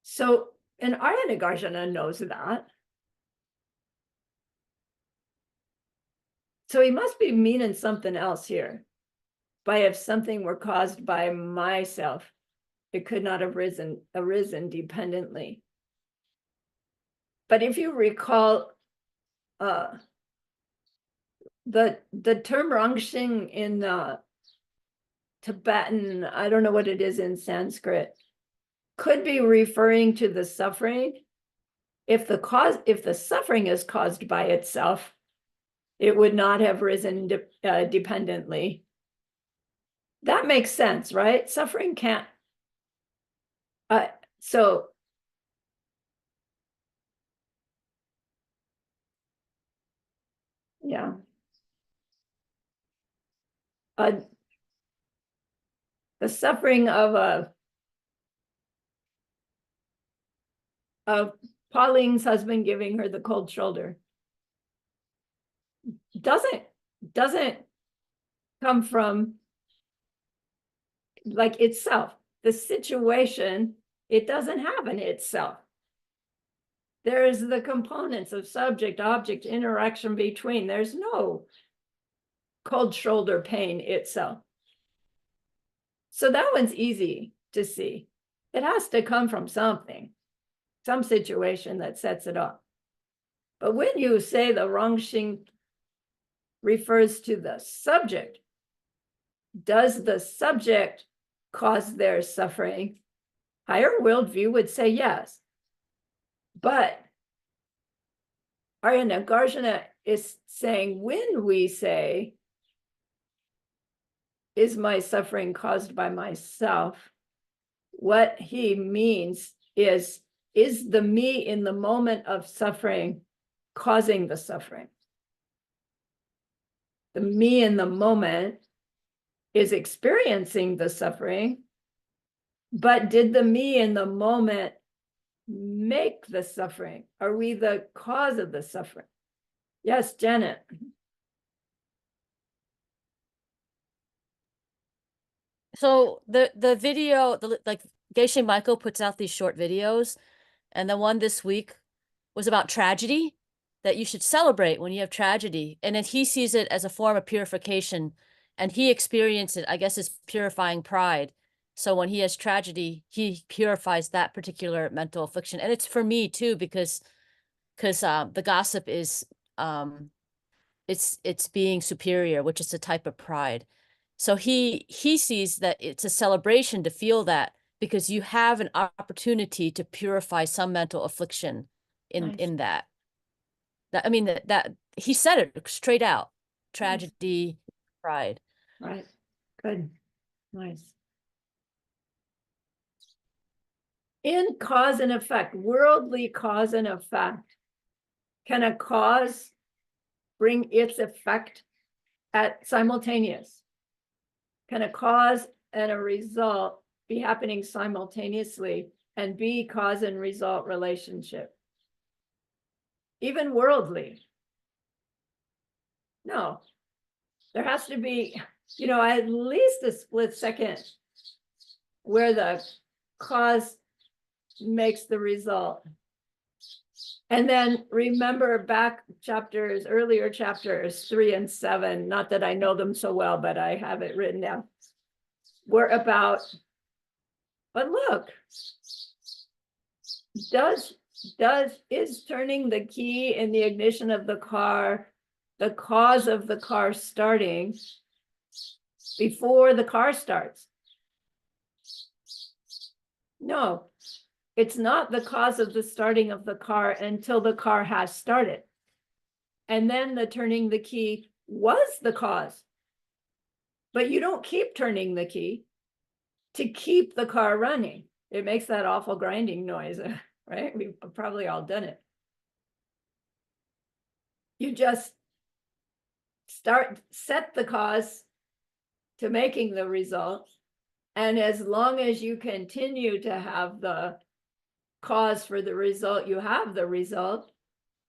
So, and Arya Nagarjuna knows that. So he must be meaning something else here. By if something were caused by myself, it could not have arisen dependently. But if you recall, the term rangxing in Tibetan, I don't know what it is in Sanskrit, could be referring to the suffering. If the suffering is caused by itself, it would not have risen dependently. That makes sense, right? Suffering can't. So yeah. The suffering of Pauline's husband giving her the cold shoulder doesn't come from like itself. The situation, it doesn't have an itself. There's the components of subject, object, interaction between. There's no cold shoulder pain itself. So that one's easy to see. It has to come from something, some situation that sets it off. But when you say the rangxing refers to the subject, does the subject cause their suffering? Higher worldview would say yes. But Arya Nagarjuna is saying when we say, is my suffering caused by myself? What he means is the me in the moment of suffering causing the suffering? The me in the moment is experiencing the suffering, but did the me in the moment make the suffering? Are we the cause of the suffering? Yes, Janet. So the video, like Geshe Michael puts out these short videos, and the one this week was about tragedy, that you should celebrate when you have tragedy. And then he sees it as a form of purification, and he experienced it, I guess, as purifying pride. So when he has tragedy, he purifies that particular mental affliction. And it's for me too, because the gossip is it's being superior, which is a type of pride. So he sees that it's a celebration to feel that, because you have an opportunity to purify some mental affliction Nice. in that. I mean that he said it straight out. Tragedy, pride. Right. Good. Nice. In cause and effect, worldly cause and effect, can a cause bring its effect at simultaneous? Can a cause and a result be happening simultaneously and be cause and result relationship? Even worldly? No. There has to be, at least a split second where the cause makes the result. And then remember back earlier chapters 3 and 7, not that I know them so well, but I have it written down. We're about, but look, is turning the key in the ignition of the car the cause of the car starting before the car starts? No, it's not the cause of the starting of the car until the car has started. And then the turning the key was the cause. But you don't keep turning the key to keep the car running. It makes that awful grinding noise, right? We've probably all done it. You just set the cause to making the result. And as long as you continue to have the cause for the result, you have the result.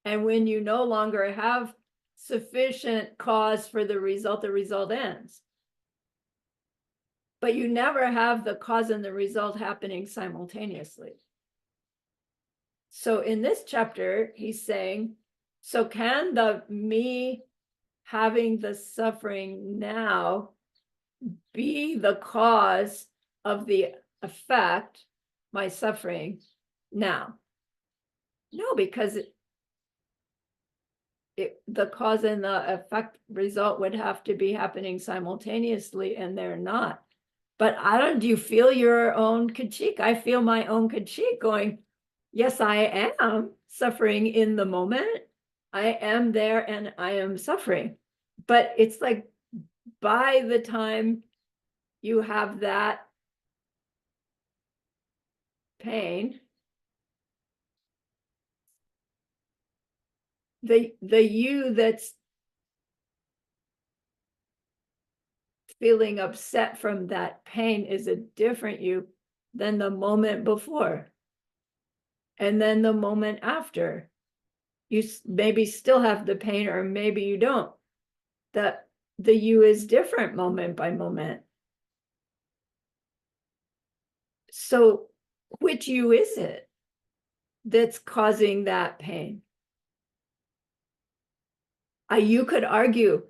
And when you no longer have sufficient cause for the result ends. But you never have the cause and the result happening simultaneously. So in this chapter, he's saying, so can the me having the suffering now be the cause of the effect, my suffering now? No, because the cause and the effect result would have to be happening simultaneously, and they're not. But do you feel your own critique? I feel my own critique going, yes, I am suffering in the moment. I am there and I am suffering. But it's like by the time you have that pain, the you that's feeling upset from that pain is a different you than the moment before. And then the moment after, you maybe still have the pain or maybe you don't. The you is different moment by moment. So which you is it that's causing that pain? You could argue,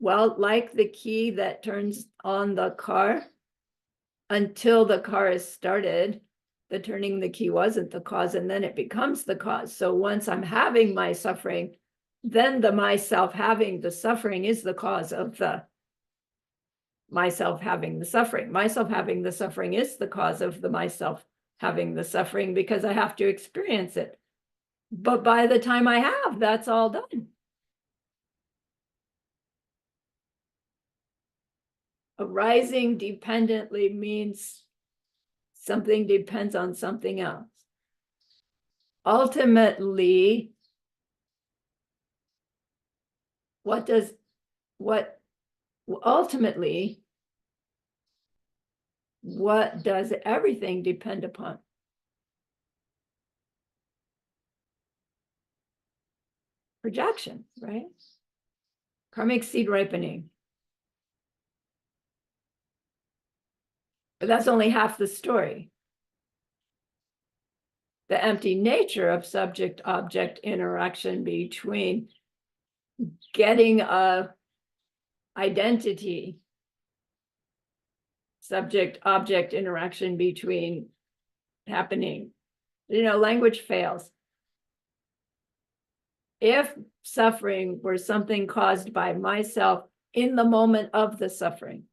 well, like the key that turns on the car, until the car is started, the turning the key wasn't the cause, and then it becomes the cause. So once I'm having my suffering, then the myself having the suffering is the cause of the myself having the suffering. Myself having the suffering is the cause of the myself having the suffering because I have to experience it. But by the time I have, that's all done. Arising dependently means something depends on something else. Ultimately, what does everything depend upon? Projection, right? Karmic seed ripening. But that's only half the story. The empty nature of subject-object interaction between getting a identity, subject-object interaction between happening. Language fails. If suffering were something caused by myself in the moment of the suffering,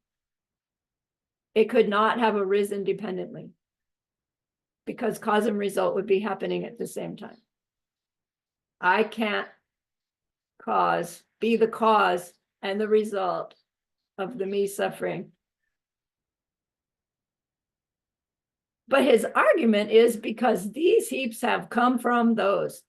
it could not have arisen dependently because cause and result would be happening at the same time. I can't be the cause and the result of the me suffering. But his argument is because these heaps have come from those.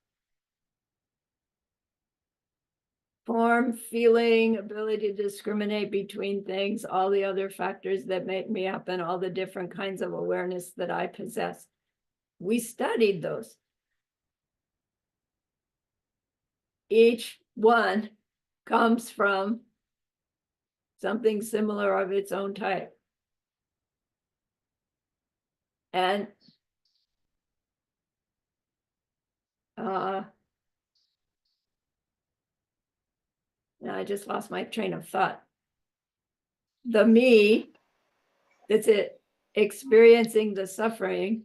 Form, feeling, ability to discriminate between things, all the other factors that make me up, and all the different kinds of awareness that I possess. We studied those. Each one comes from something similar of its own type. And now I just lost my train of thought. The me that's experiencing the suffering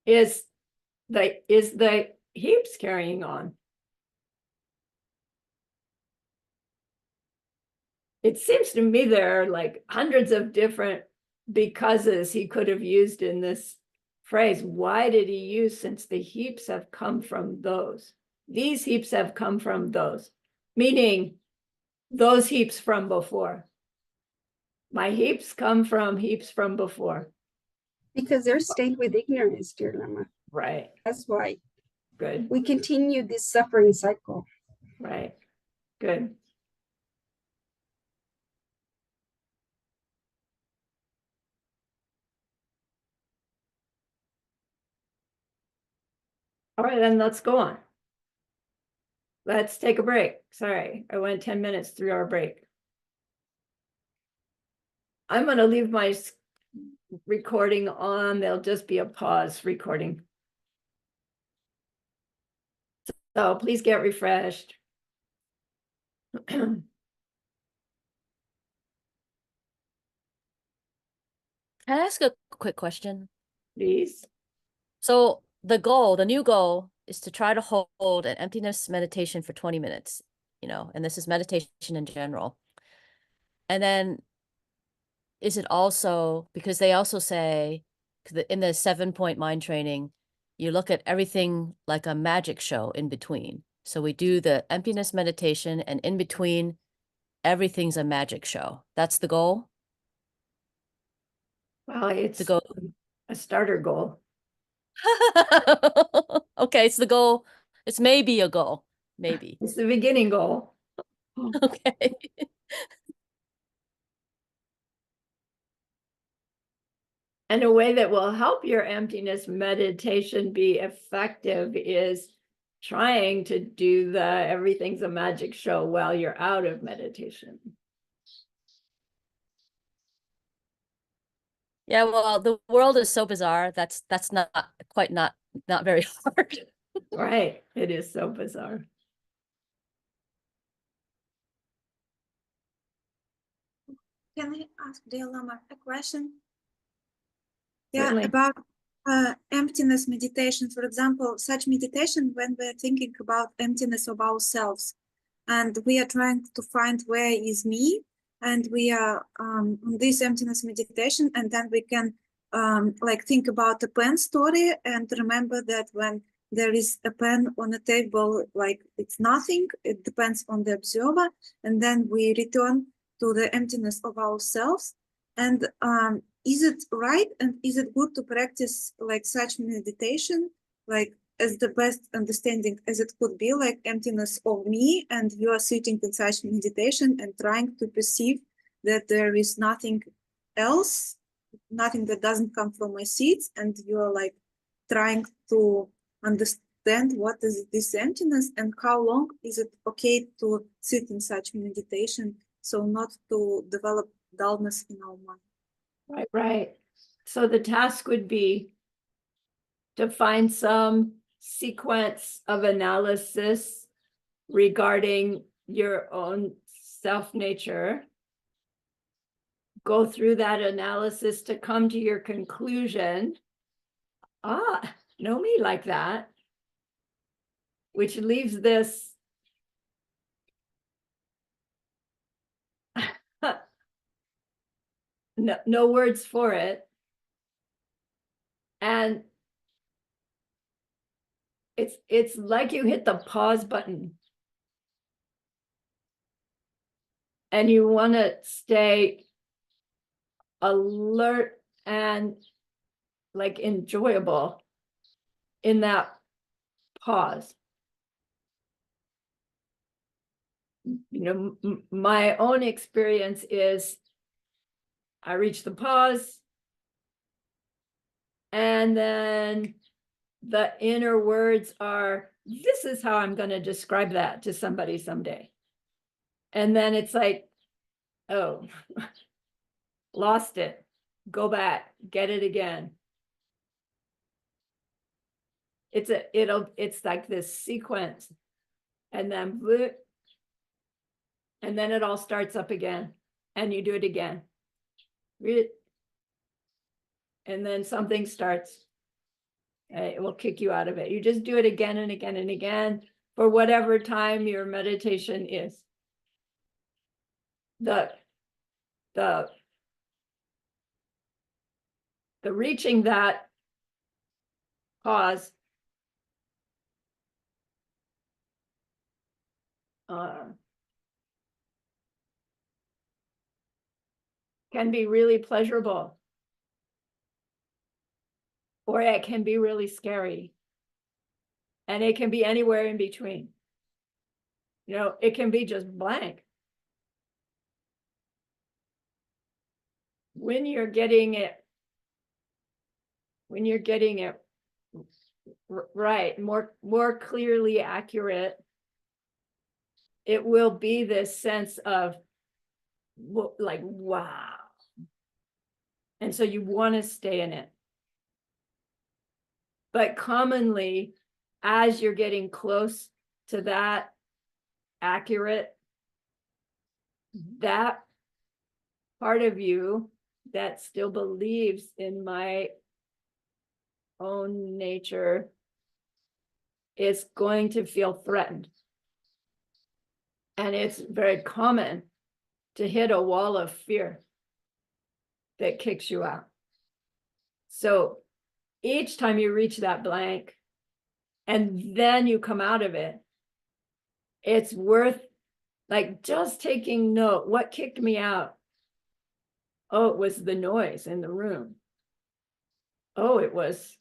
is the heaps carrying on. It seems to me there are like hundreds of different becauses he could have used in this phrase. Why did he use, since the heaps have come from those? These heaps have come from those, meaning those heaps from before. My heaps come from heaps from before. Because they're stained with ignorance, dear Lama. Right. That's why Good. we continue this suffering cycle. Right. Good. All right, then let's go on. Let's take a break. Sorry, I went 10 minutes through our break. I'm going to leave my recording on. There'll just be a pause recording. So please get refreshed. Can I ask a quick question? Please. So the new goal is to try to hold an emptiness meditation for 20 minutes, and this is meditation in general. And then is it also, because they also say in the 7-point mind training, you look at everything like a magic show in between. So we do the emptiness meditation, and in between, everything's a magic show. That's the goal? Well, it's The goal. a starter goal. Okay, it's the goal. It's maybe a goal. Maybe. It's the beginning goal. Okay. And a way that will help your emptiness meditation be effective is trying to do the everything's a magic show while you're out of meditation. Yeah, well, the world is so bizarre. That's not very hard. Right. It is so bizarre. Can I ask dear Lama a question? Yeah, Certainly. about emptiness meditation, for example, such meditation when we're thinking about emptiness of ourselves and we are trying to find where is me, and we are on this emptiness meditation, and then we can like think about the pen story and remember that when there is a pen on a table, like it's nothing, it depends on the observer, and then we return to the emptiness of ourselves. And is it right and is it good to practice like such meditation, like as the best understanding as it could be, like emptiness of me, and you are sitting in such meditation and trying to perceive that there is nothing else, nothing that doesn't come from my seats, and you are like trying to understand what is this emptiness and how long is it okay to sit in such meditation, so not to develop dullness in our mind. Right, right. So the task would be to find some sequence of analysis regarding your own self-nature. Go through that analysis to come to your conclusion. Know me like that. Which leaves this no words for it. And it's like you hit the pause button. And you want to stay alert and like enjoyable in that pause. You know, my own experience is I reach the pause, and then the inner words are, this is how I'm going to describe that to somebody someday. And then it's like, oh, lost it. Go back, get it again. It's like this sequence, and then it all starts up again, and you do it again. Read it. And then something starts. It will kick you out of it. You just do it again and again and again for whatever time your meditation is. The reaching that pause can be really pleasurable, or it can be really scary, and it can be anywhere in between. You know, it can be just blank. When you're getting it right, more clearly accurate, it will be this sense of like, wow. And so you want to stay in it. But commonly, as you're getting close to that accurate, that part of you that still believes in my own nature is going to feel threatened. And it's very common to hit a wall of fear that kicks you out. So each time you reach that blank and then you come out of it, it's worth like just taking note. What kicked me out? Oh, it was the noise in the room. Oh, it was,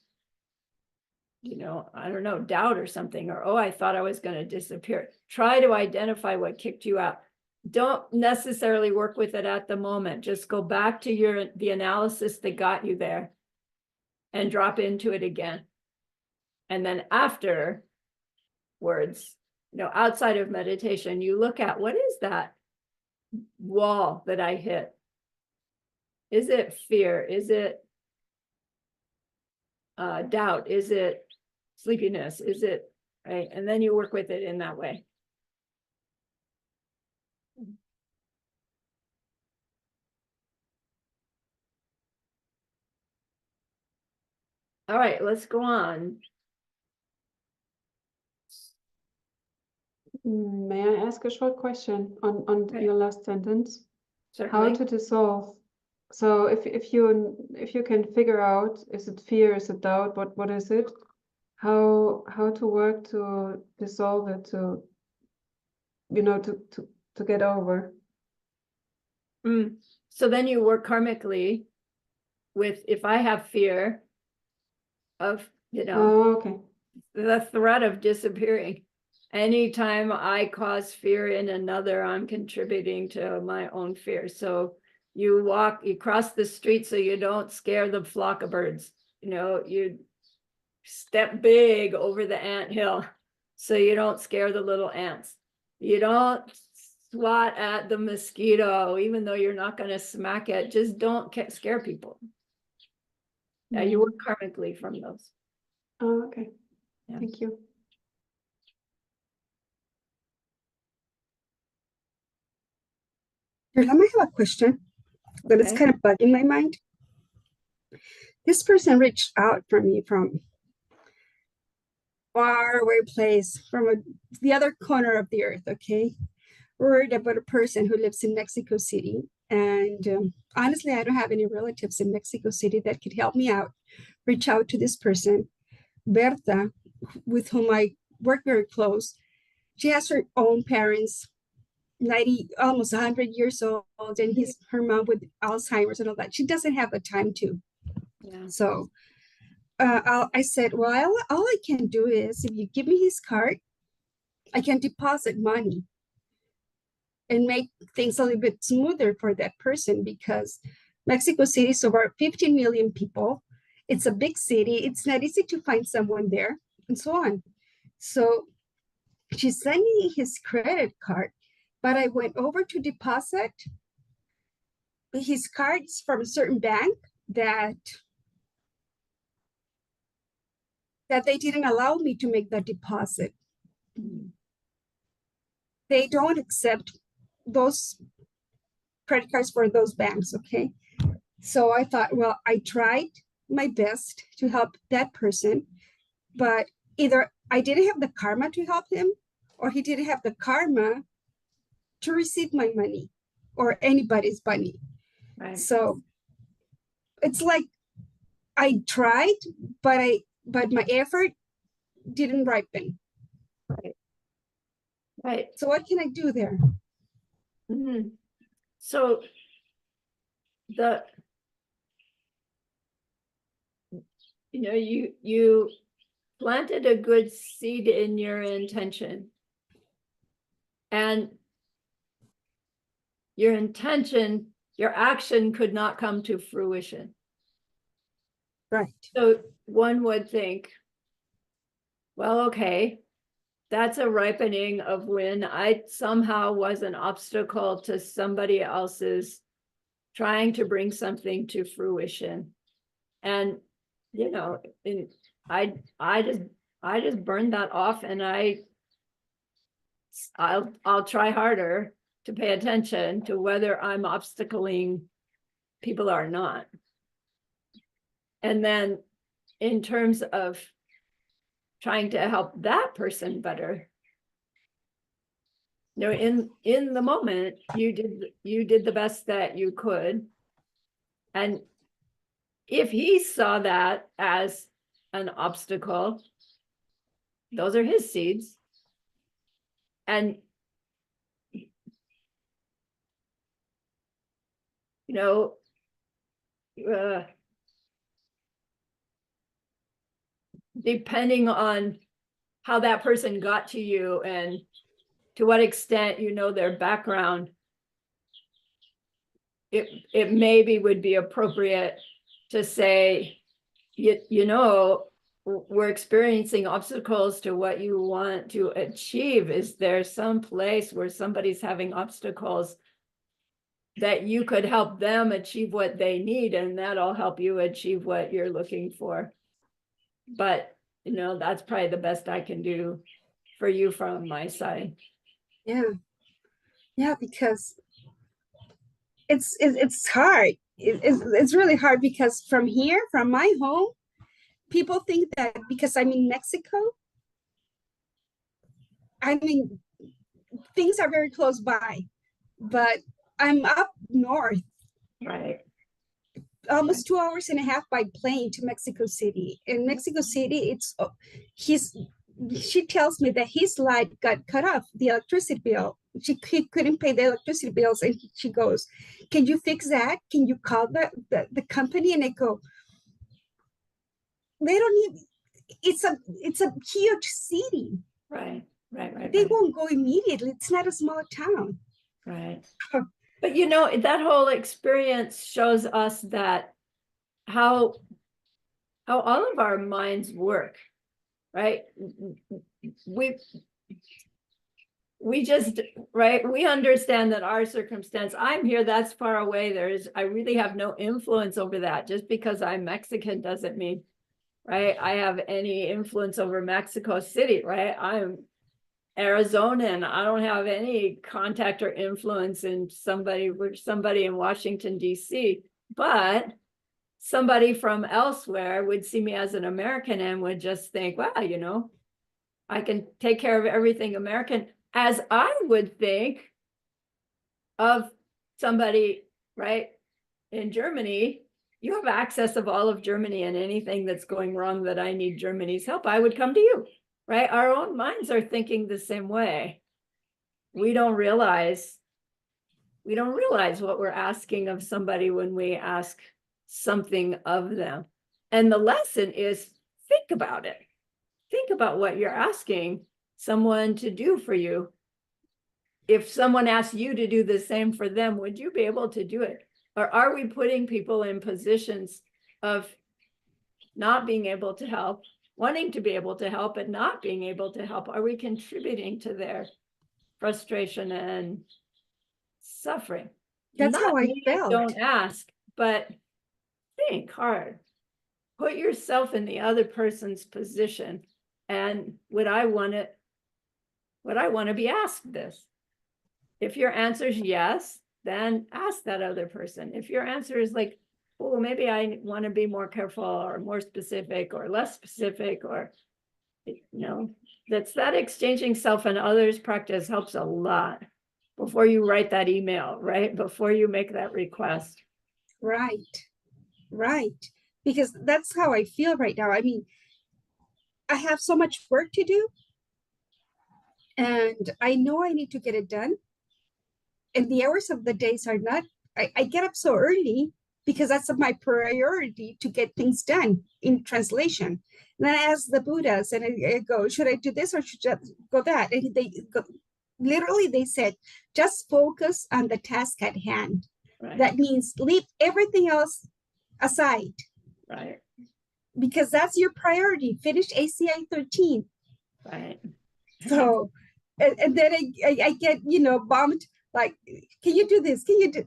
you know, I don't know, doubt or something. Or, oh, I thought I was going to disappear. Try to identify what kicked you out. Don't necessarily work with it at the moment. Just go back to the analysis that got you there and drop into it again. And then afterwards, you know, outside of meditation, you look at, what is that wall that I hit? Is it fear? Is it doubt? Is it sleepiness? Is it, right? And then you work with it in that way. All right, let's go on. May I ask a short question on Okay. your last sentence? How Certainly. to dissolve. So if you can figure out, is it fear, is it doubt, what is it? How to work to dissolve it, to you know, to get over. So then you work karmically with, if I have fear of, you know, Oh, okay. the threat of disappearing. Anytime I cause fear in another, I'm contributing to my own fear. So you cross the street so you don't scare the flock of birds. You know, you step big over the anthill so you don't scare the little ants. You don't swat at the mosquito, even though you're not going to smack it. Just don't scare people. Yeah, you work karmically from those. Oh, okay. Yeah. Thank you. I might have a question, but it's Okay. kind of bugging my mind. This person reached out for me from far away place, from the other corner of the earth, okay? Worried about a person who lives in Mexico City. And honestly, I don't have any relatives in Mexico City that could help me out reach out to this person, Berta, with whom I work very close. She has her own parents, 90, almost 100 years old, and her mom with Alzheimer's and all that. She doesn't have the time to. Yeah. So I said, well, all I can do is if you give me his card, I can deposit money and make things a little bit smoother for that person, because Mexico City is over 15 million people. It's a big city. It's not easy to find someone there, and so on. So she sent me his credit card, but I went over to deposit his cards from a certain bank that they didn't allow me to make that deposit. They don't accept those credit cards for those banks, okay? So I thought, well, I tried my best to help that person, but either I didn't have the karma to help him, or he didn't have the karma to receive my money or anybody's money. Right. So it's like I tried, but my effort didn't ripen. Right. So what can I do there? Mhm. So you planted a good seed in your intention, and your action could not come to fruition. Right. So one would think, well, okay, that's a ripening of when I somehow was an obstacle to somebody else's trying to bring something to fruition. And, I just burned that off, and I'll try harder to pay attention to whether I'm obstacling people or not. And then in terms of trying to help that person better, in the moment, you did the best that you could. And if he saw that as an obstacle, those are his seeds. And depending on how that person got to you and to what extent their background, it maybe would be appropriate to say, we're experiencing obstacles to what you want to achieve. Is there some place where somebody's having obstacles that you could help them achieve what they need, and that'll help you achieve what you're looking for? But that's probably the best I can do for you from my side. Yeah, because it's hard. It's really hard, because from my home, people think that because I'm in Mexico, things are very close by, but I'm up north, Right. almost 2.5 hours by plane to Mexico City. In Mexico City, she tells me that his light got cut off, the electricity bill. He couldn't pay the electricity bills, and she goes, "Can you fix that? Can you call the company?" And I go, "They don't need. It's a huge city. Right. They won't go immediately. It's not a small town." Right. But that whole experience shows us that how all of our minds work, right? We just, right, we understand that our circumstance, I'm here, that's far away, I really have no influence over that. Just because I'm Mexican doesn't mean, right, I have any influence over Mexico City, right? I'm Arizonan. I don't have any contact or influence in somebody in Washington, D.C., but somebody from elsewhere would see me as an American and would just think, wow, I can take care of everything American, as I would think of somebody, right, in Germany, you have access of all of Germany, and anything that's going wrong that I need Germany's help, I would come to you, right? Our own minds are thinking the same way. We don't realize what we're asking of somebody when we ask something of them. And the lesson is, think about it. Think about what you're asking someone to do for you. If someone asked you to do the same for them, would you be able to do it? Or are we putting people in positions of not being able to help, wanting to be able to help, and not being able to help? Are we contributing to their frustration and suffering? That's how I Not felt. don't ask, but think hard. Put yourself in the other person's position. And would I want to be asked this? If your answer is yes, then ask that other person. If your answer is like, oh, maybe I want to be more careful or more specific or less specific, or, you know, that exchanging self and others practice helps a lot before you write that email, right? Before you make that request. Right. Because that's how I feel right now. I mean, I have so much work to do, and I know I need to get it done. And the hours of the days are not, I get up so early because that's my priority, to get things done in translation. And then I ask the Buddhas, and I go, should I do this or should I go that? And literally they said, just focus on the task at hand. Right. That means leave everything else aside. Right. Because that's your priority. Finish ACI 13. Right. So, and then I get, bombed. Like, can you do this? Can you do?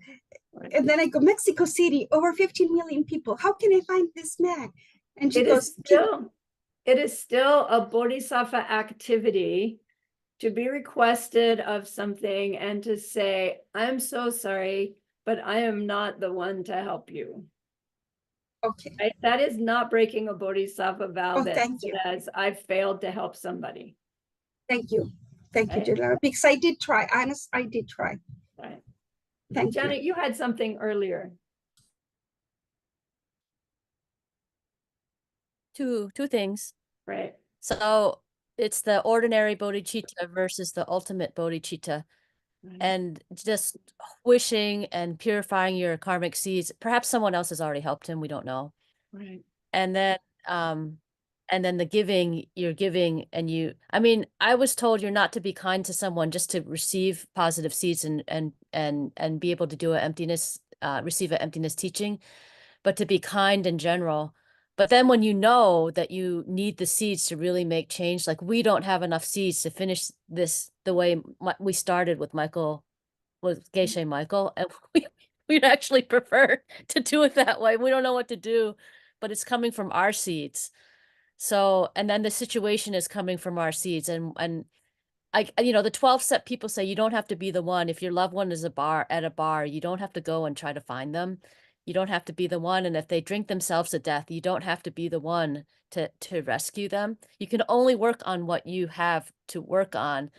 Right. And then I go, Mexico City, over 15 million people. How can I find this man? And she It goes, is still a bodhisattva activity to be requested of something and to say, I'm so sorry, but I am not the one to help you. okay. Right? That is not breaking a bodhisattva vow Oh, that thank you. says I failed to help somebody. Thank you. Thank you, Right. Julia. Because I did try. Honest, I did try. Right. Thank you. Janet, you had something earlier. Two things. Right. So it's the ordinary bodhicitta versus the ultimate bodhicitta. Right. And just wishing and purifying your karmic seeds. Perhaps someone else has already helped him. We don't know. Right. And then the giving, you're giving, and I mean, I was told you're not to be kind to someone just to receive positive seeds and be able to do receive an emptiness teaching, but to be kind in general. But then when you know that you need the seeds to really make change, like we don't have enough seeds to finish this the way we started with Geshe Michael, and we'd actually prefer to do it that way. We don't know what to do, but it's coming from our seeds. So, and then the situation is coming from our seeds, and the 12-step people say you don't have to be the one. If your loved one is at a bar, you don't have to go and try to find them. You don't have to be the one. And if they drink themselves to death, you don't have to be the one to rescue them. You can only work on what you have to work on.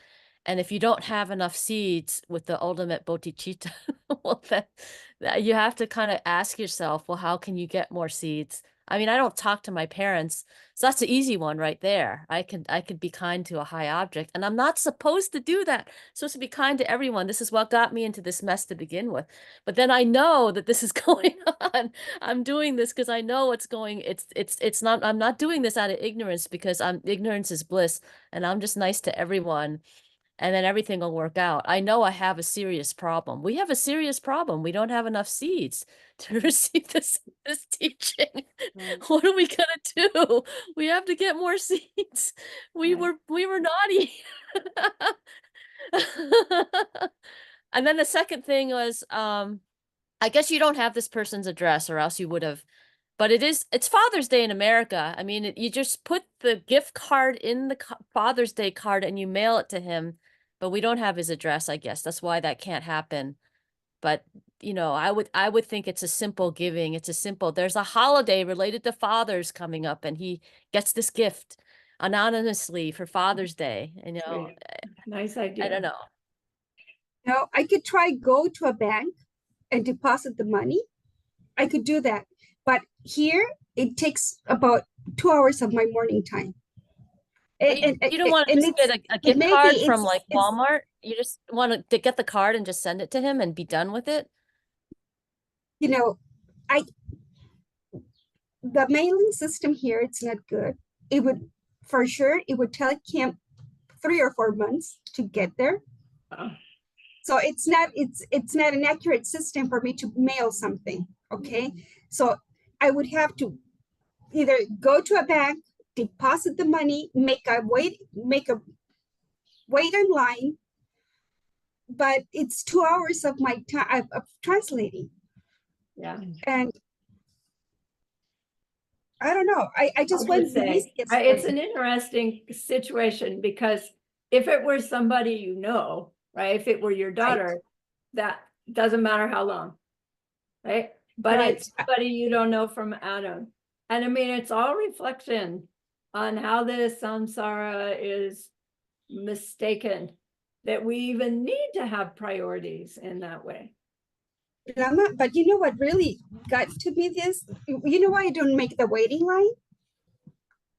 And if you don't have enough seeds with the ultimate bodhicitta, well, then you have to kind of ask yourself, well, how can you get more seeds? I mean, I don't talk to my parents, so that's the easy one right there. I could be kind to a high object, and I'm not supposed to do that. I'm supposed to be kind to everyone. This is what got me into this mess to begin with. But then I know that this is going on. I'm doing this because I know it's going. It's not. I'm not doing this out of ignorance, because ignorance is bliss, and I'm just nice to everyone. And then everything will work out. I know I have a serious problem. We have a serious problem. We don't have enough seeds to receive this teaching. Right. What are we gonna do? We have to get more seeds. We Right. were naughty. And then the second thing was, I guess you don't have this person's address, or else you would have. But it's Father's Day in America. I mean, you just put the gift card in the Father's Day card and you mail it to him. But we don't have his address, I guess. That's why that can't happen. But, I would think it's a simple giving. There's a holiday related to fathers coming up, and he gets this gift anonymously for Father's Day. Sweet. Nice idea. I don't know. Now, I could try go to a bank and deposit the money. I could do that. But here it takes about 2 hours of my morning time. You don't want to and just get a gift maybe card from it's- like it's- Walmart. You just want to get the card and just send it to him and be done with it. You know, the mailing system here, it's not good. It would, for sure, it would take him 3 or 4 months to get there. Oh. So it's not an accurate system for me to mail something, okay? So I would have to either go to a bank, deposit the money, make a wait in line, but it's 2 hours of my time of translating. Yeah. And I don't know, I just I'll went just say, yesterday. it's an interesting situation because if it were somebody you know, right? If it were your daughter, that doesn't matter how long, right? But Right. it's somebody you don't know from Adam. And I mean, it's all reflection on how this samsara is mistaken, that we even need to have priorities in that way. Lama, but you know what really got to me this? You know why I don't make the waiting line?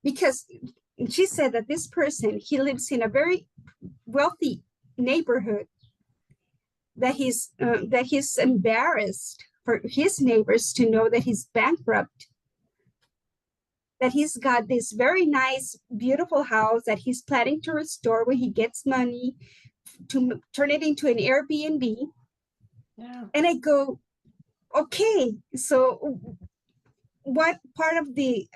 Because she said that this person, he lives in a very wealthy neighborhood, that he's embarrassed for his neighbors to know that he's bankrupt, that he's got this very nice, beautiful house that he's planning to restore when he gets money to turn it into an Airbnb. Yeah. And I go, okay, so what part of the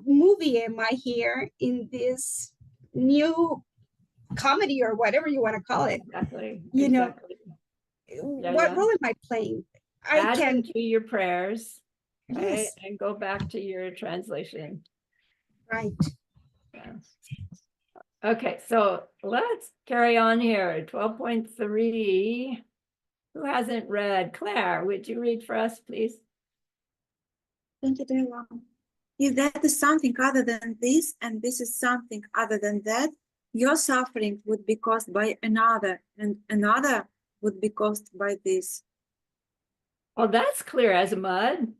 movie am I here in this new comedy or whatever you want to call it? Exactly. You know, exactly. what role am I playing? I Add can, them to your prayers, right? yes, And go back to your translation. right. Yeah. Okay, so let's carry on here. 12.3. Who hasn't read? Claire, would you read for us, please? Thank you, dear Lama. If that is something other than this, and this is something other than that, your suffering would be caused by another, and another would be caused by this. Oh, that's clear as mud.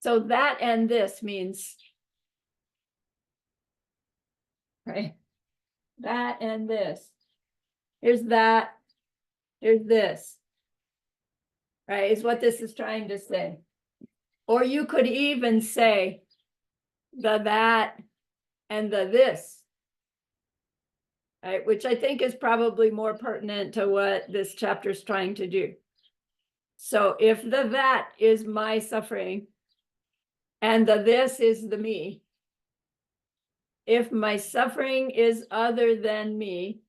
So that and this means, right? That and this. Here's that. Here's this. Right, is what this is trying to say. Or you could even say the that and the this. Right, which I think is probably more pertinent to what this chapter is trying to do. So if the that is my suffering and the this is the me, if my suffering is other than me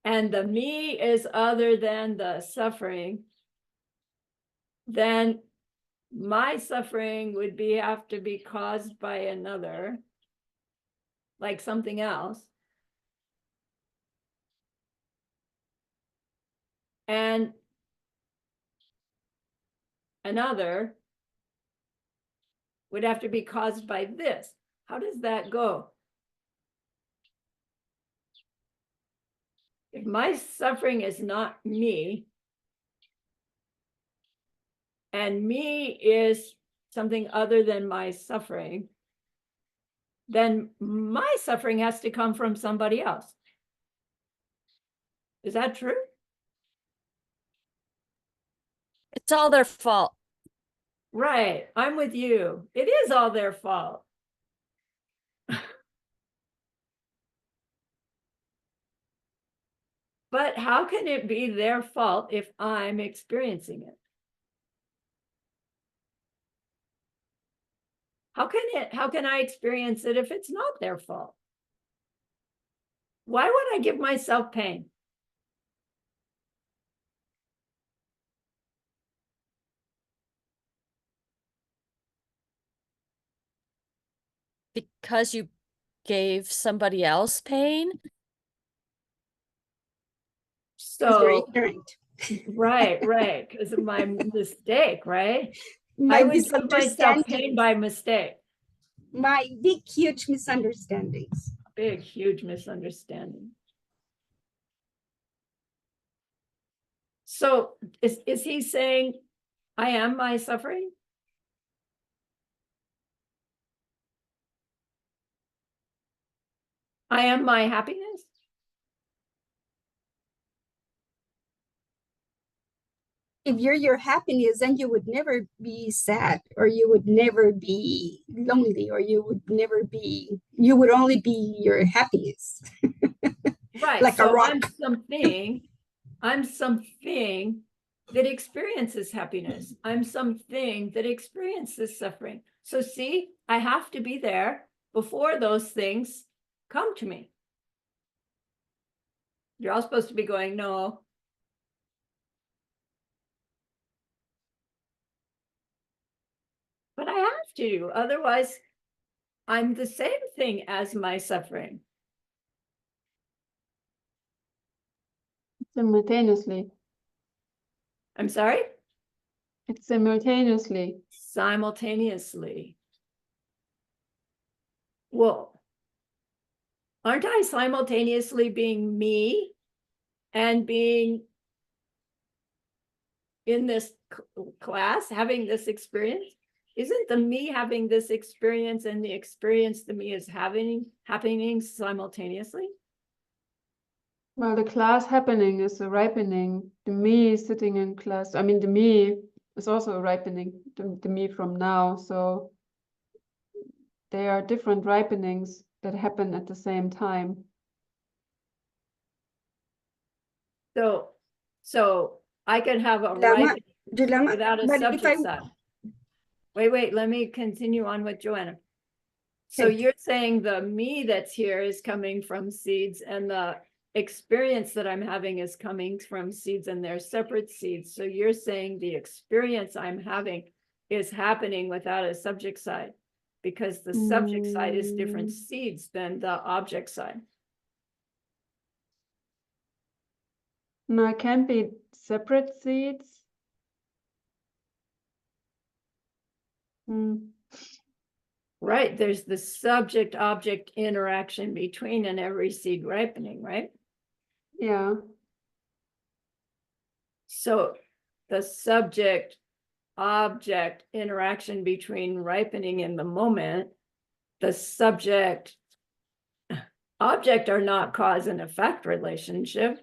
and the me is other than the suffering, then my suffering would have to be caused by another, like something else. And another would have to be caused by this. How does that go? If my suffering is not me, and me is something other than my suffering, then my suffering has to come from somebody else. Is that true? It's all their fault. Right, I'm with you. It is all their fault. But how can it be their fault if I'm experiencing it? How can I experience it if it's not their fault? Why would I give myself pain? Because you gave somebody else pain. Because you're So, ignorant. right, because of my mistake, right? My I would give myself pain misunderstandings, by mistake. my big, huge misunderstandings. big, huge misunderstanding. So is he saying, I am my suffering? I am my happiness? If you're your happiness, then you would never be sad, or you would never be lonely, or you would only be your happiness. Right, Like a so rock. I'm something that experiences happiness. I'm something that experiences suffering. So see, I have to be there before those things come to me. You're all supposed to be going, no. But I have to, otherwise I'm the same thing as my suffering. Simultaneously. I'm sorry? It's simultaneously. Simultaneously. Well, aren't I simultaneously being me and being in this class, having this experience? Isn't the me having this experience and the experience the me is happening simultaneously? Well, the class happening is a ripening. The me sitting in class, I mean, the me is also a ripening, the me from now. So they are different ripenings that happen at the same time. So I could have a Dilemma, ripening without a but if subject I, side. Wait, let me continue on with Joanna. So Okay. you're saying the me that's here is coming from seeds, and the experience that I'm having is coming from seeds, and they're separate seeds. So you're saying the experience I'm having is happening without a subject side, because the subject side is different seeds than the object side. No, it can't be separate seeds. Right, there's the subject-object interaction between and every seed ripening, right? Yeah. So the subject-object interaction between ripening in the moment, the subject object are not cause and effect relationship,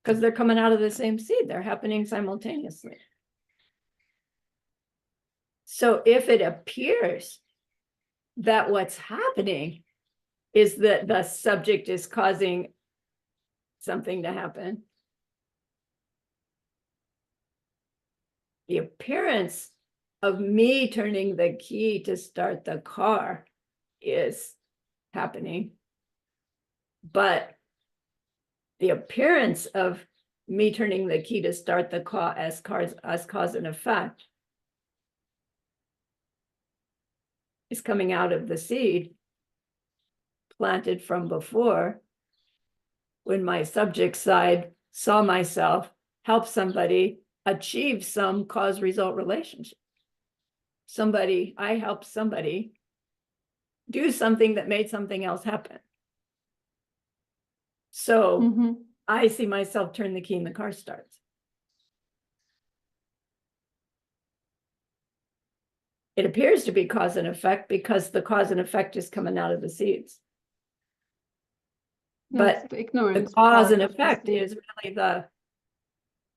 because they're coming out of the same seed. They're happening simultaneously. So if it appears that what's happening is that the subject is causing something to happen, the appearance of me turning the key to start the car is happening, but the appearance of me turning the key to start the car as cause and effect is coming out of the seed planted from before, when my subject side saw myself help somebody achieve some cause-result relationship. I helped somebody do something that made something else happen. So I see myself turn the key and the car starts. It appears to be cause and effect because the cause and effect is coming out of the seeds. Yes, But the ignorance the cause part and of the effect seed. is really the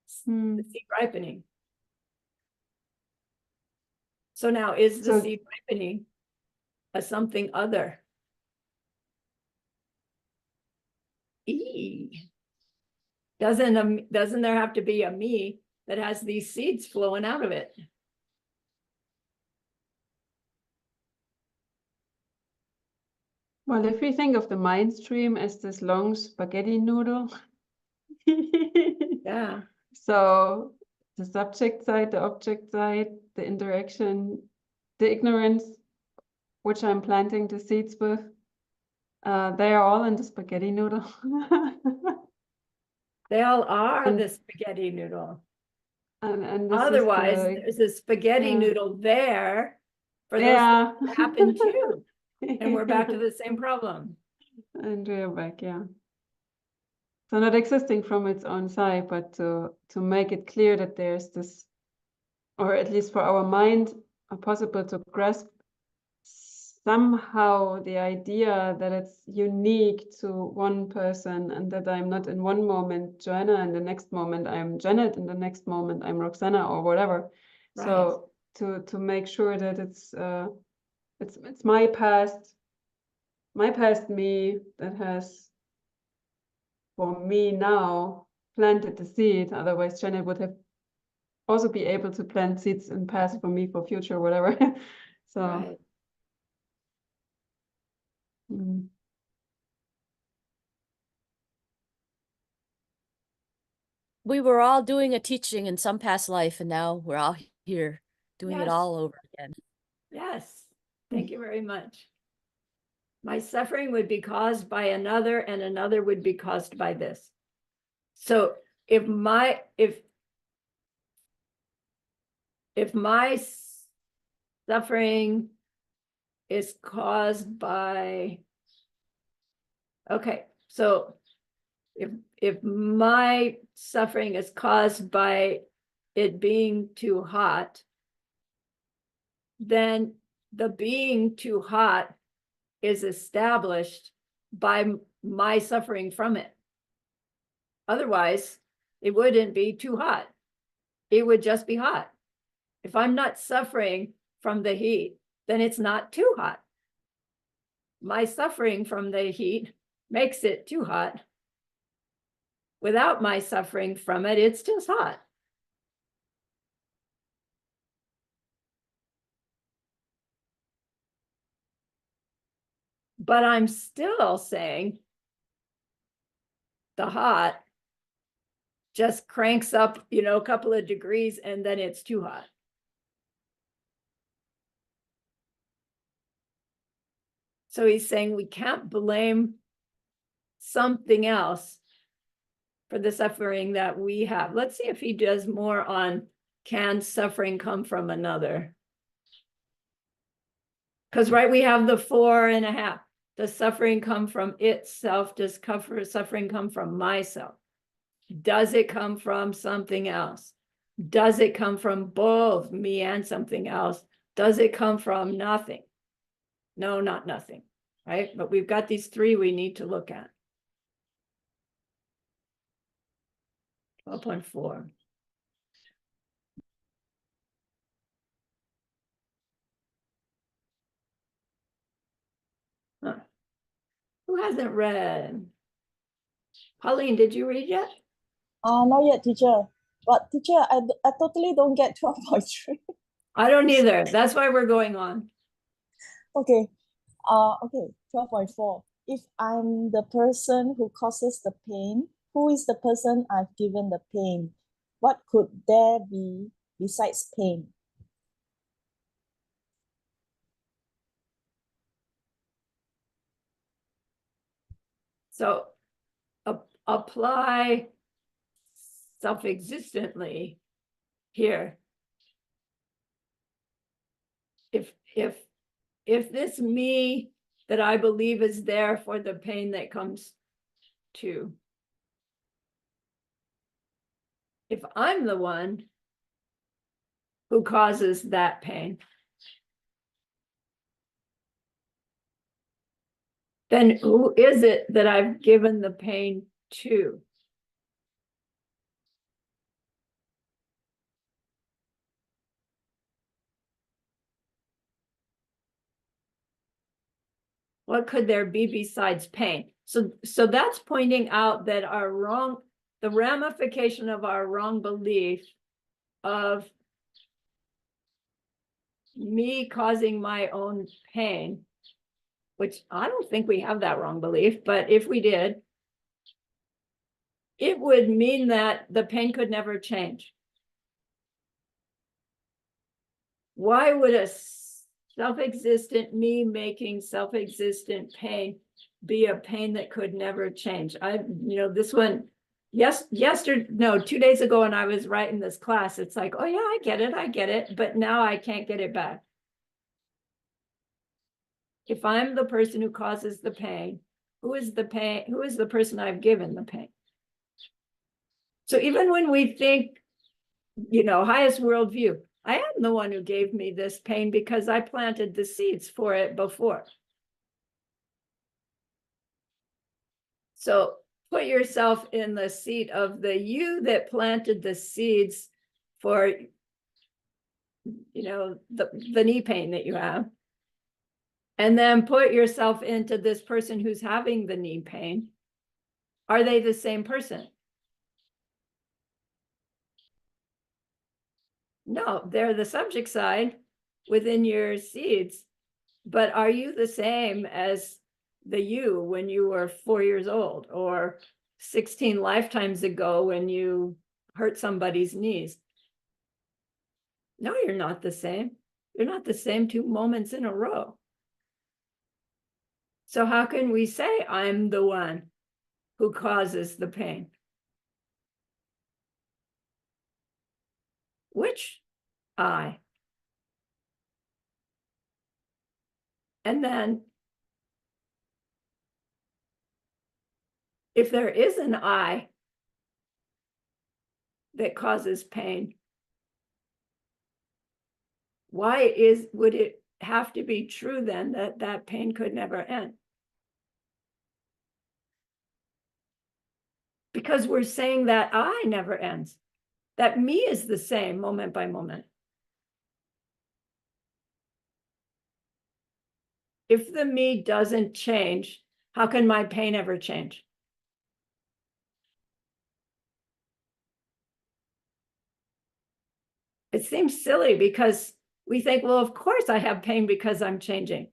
seed ripening. So now, is the seed ripening a something other? Doesn't there have to be a me that has these seeds flowing out of it? Well, if we think of the mind stream as this long spaghetti noodle, Yeah. so the subject side, the object side, the interaction, the ignorance, which I'm planting the seeds with, they are all in the spaghetti noodle. They all are the spaghetti noodle. And this Otherwise, is there's a spaghetti noodle there for those yeah. things to happen too. And we're back to the same problem. and rear back, yeah. So not existing from its own side, but to make it clear that there's this, or at least for our mind, possible to grasp somehow the idea that it's unique to one person, and that I'm not in one moment Joanna, and the next moment I'm Janet, and the next moment I'm Roxana, or whatever. Right. So to make sure that it's my past me that has, for me now, planted the seed. Otherwise Janet would have also be able to plant seeds in past for me for future, whatever. So Right. mm. We were all doing a teaching in some past life, and now we're all here doing it Yes. all over again. Yes. Thank you very much. My suffering would be caused by another, and another would be caused by this. So if my suffering is caused by, okay, so if my suffering is caused by it being too hot, then the being too hot is established by my suffering from it. Otherwise, it wouldn't be too hot. It would just be hot. If I'm not suffering from the heat, then it's not too hot. My suffering from the heat makes it too hot. Without my suffering from it, it's just hot. But I'm still saying the hot just cranks up, a couple of degrees, and then it's too hot. So he's saying we can't blame something else for the suffering that we have. Let's see if he does more on, can suffering come from another? Because, right, we have the 4.5. Does suffering come from itself? Does suffering come from myself? Does it come from something else? Does it come from both me and something else? Does it come from nothing? No, not nothing, right? But we've got these three we need to look at. 12.4. Huh. Who hasn't read? Pauline, did you read yet? Not yet, teacher. But teacher, I totally don't get 12.3. I don't either. That's why we're going on. Okay. Okay, 12.4. If I'm the person who causes the pain, who is the person I've given the pain? What could there be besides pain? So apply self-existently here. If this me that I believe is there for the pain that comes to, if I'm the one who causes that pain, then who is it that I've given the pain to? What could there be besides pain? So that's pointing out that the ramification of our wrong belief of me causing my own pain, which I don't think we have that wrong belief, but if we did, it would mean that the pain could never change. Why would a self-existent me making self-existent pain be a pain that could never change? This one, 2 days ago when I was writing this class, it's like, oh yeah, I get it, but now I can't get it back. If I'm the person who causes the pain, Who is the pain? Who is the person I've given the pain? So even when we think, highest worldview, I am the one who gave me this pain because I planted the seeds for it before. So put yourself in the seat of the you that planted the seeds for, the knee pain that you have. And then put yourself into this person who's having the knee pain. Are they the same person? No, they're the subject side within your seeds. But are you the same as the you when you were 4 years old or 16 lifetimes ago when you hurt somebody's knees? No, you're not the same. You're not the same 2 moments in a row. So how can we say I'm the one who causes the pain? Which I? And then if there is an I that causes pain, why would it have to be true then that that pain could never end? Because we're saying that I never ends, that me is the same moment by moment. If the me doesn't change, how can my pain ever change? It seems silly because we think, well, of course I have pain because I'm changing.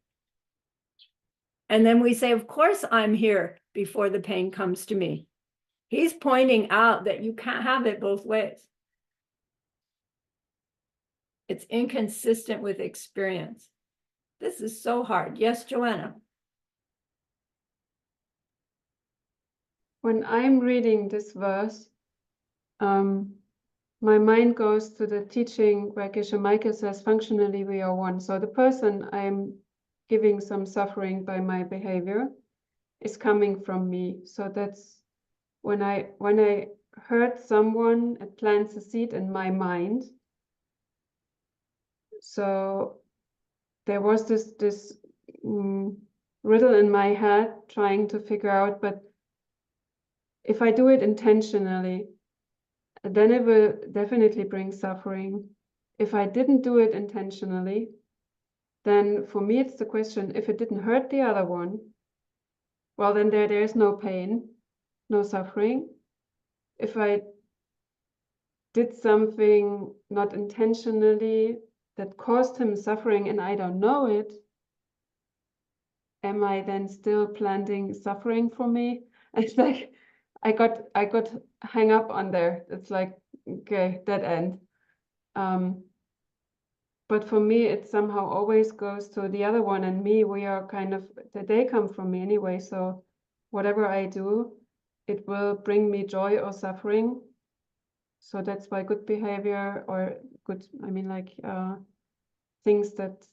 And then we say, of course I'm here before the pain comes to me. He's pointing out that you can't have it both ways. It's inconsistent with experience. This is so hard. Yes, Joanna. When I'm reading this verse, my mind goes to the teaching where Geshe Michael says, functionally we are one. So the person I'm giving some suffering by my behavior is coming from me. So that's when I hurt someone, it plants a seed in my mind. So there was this riddle in my head trying to figure out, but if I do it intentionally, then it will definitely bring suffering. If I didn't do it intentionally, then for me it's the question, if it didn't hurt the other one, well then there is no pain, no suffering. If I did something not intentionally that caused him suffering and I don't know it, am I then still planting suffering for me? It's like I got hung up on there. It's like, okay, dead end. But for me, it somehow always goes to the other one and me. We are kind of, they come from me anyway. So whatever I do, it will bring me joy or suffering. So that's why good behavior or good, I mean, like things that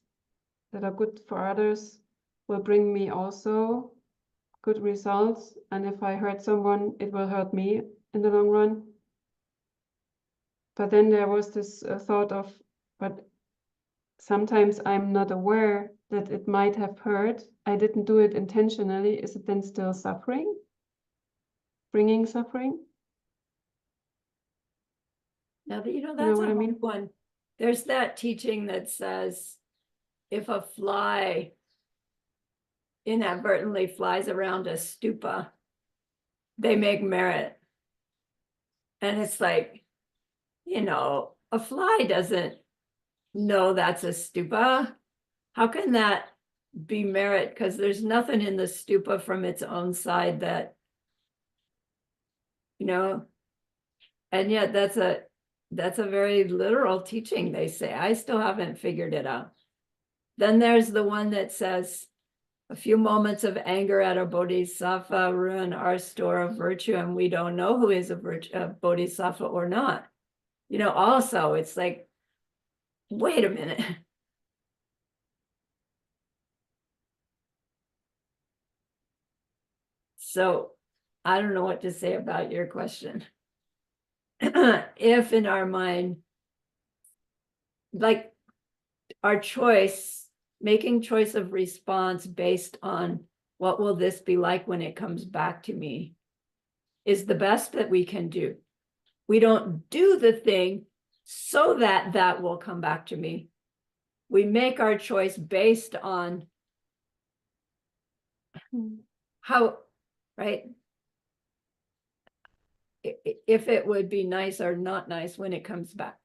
are good for others will bring me also good results. And if I hurt someone, it will hurt me in the long run. But then there was this thought of, but sometimes I'm not aware that it might have hurt. I didn't do it intentionally. Is it then still suffering? Bringing suffering? Now, that's what I mean? one. There's that teaching that says if a fly inadvertently flies around a stupa, they make merit. And it's like, a fly doesn't know that's a stupa. How can that be merit? Because there's nothing in the stupa from its own side that, and yet that's a very literal teaching, they say. I still haven't figured it out. Then there's the one that says, a few moments of anger at a bodhisattva ruin our store of virtue, and we don't know who is a bodhisattva or not. Also, it's like, wait a minute. So I don't know what to say about your question. If in our mind, like our choice, making choice of response based on what will this be like when it comes back to me is the best that we can do. We don't do the thing so that that will come back to me. We make our choice based on how, right? If it would be nice or not nice when it comes back.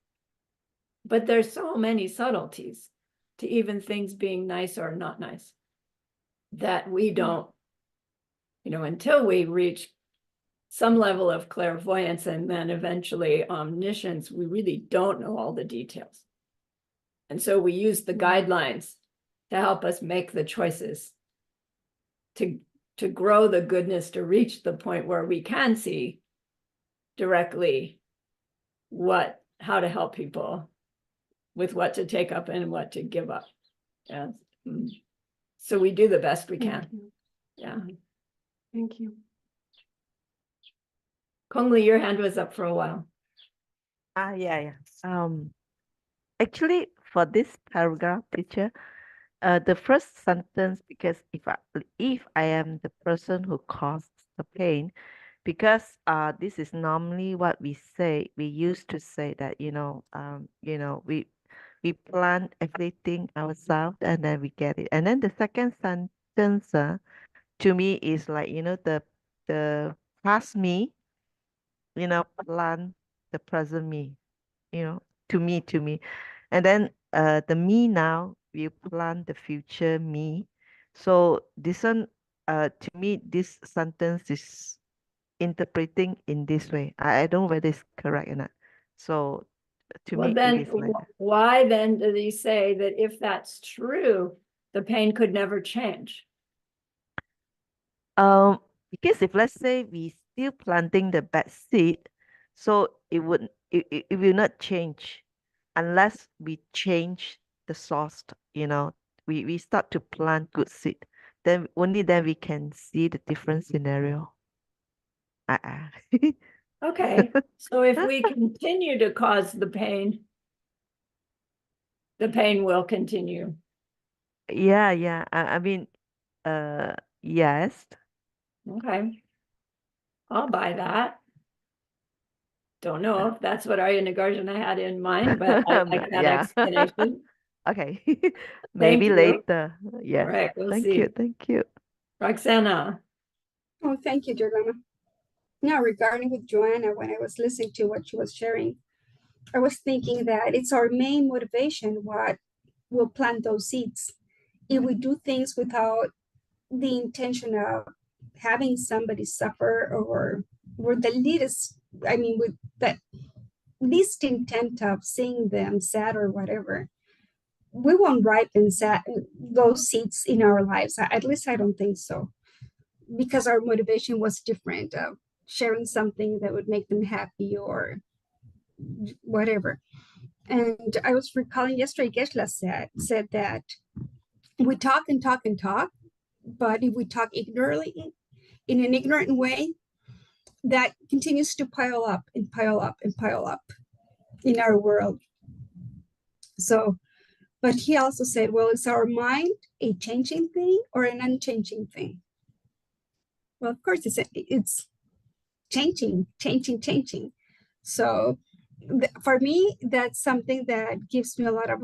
But there's so many subtleties to even things being nice or not nice that we don't, until we reach some level of clairvoyance and then eventually omniscience, we really don't know all the details. And so we use the guidelines to help us make the choices, to grow the goodness, to reach the point where we can see directly how to help people with what to take up and what to give up. Yeah. So we do the best we can. Yeah. Thank you. Kongli, your hand was up for a while. Yeah. Actually, for this paragraph, teacher, the first sentence, because if I am the person who caused the pain, because this is normally what we say. We used to say that we plan everything ourselves and then we get it. And then the second sentence to me is like the past me, plan the present me, to me. And then the me now will plan the future me. So this one, to me, this sentence is interpreting in this way. I don't know whether it's correct or not. So to Well, me, then it is like that. why then do they say that if that's true, the pain could never change? Because if let's say we still planting the bad seed, so it will not change unless we change the source, we start to plant good seed. Then only then we can see the different scenario. Okay, so if we continue to cause the pain will continue. Yeah. I mean, yes. Okay, I'll buy that. Don't know if that's what Arya Nagarjuna had in mind, but I like that Yeah. explanation. Okay. Thank Maybe you. later. All Yes. right, we'll Thank see. you. Thank you. Roxana. Oh, thank you, Jordana. Now, regarding with Joanna, when I was listening to what she was sharing, I was thinking that it's our main motivation what will plant those seeds. If we do things without the intention of having somebody suffer or with the with the least intent of seeing them sad or whatever, we won't ripen those seeds in our lives. At least I don't think so, because our motivation was different of sharing something that would make them happy or whatever. And I was recalling yesterday, Gesla said that we talk and talk and talk, but if we talk ignorantly, in an ignorant way, that continues to pile up and pile up and pile up in our world. So, but he also said, well, is our mind a changing thing or an unchanging thing? Well, of course, it's changing. So for me, that's something that gives me a lot of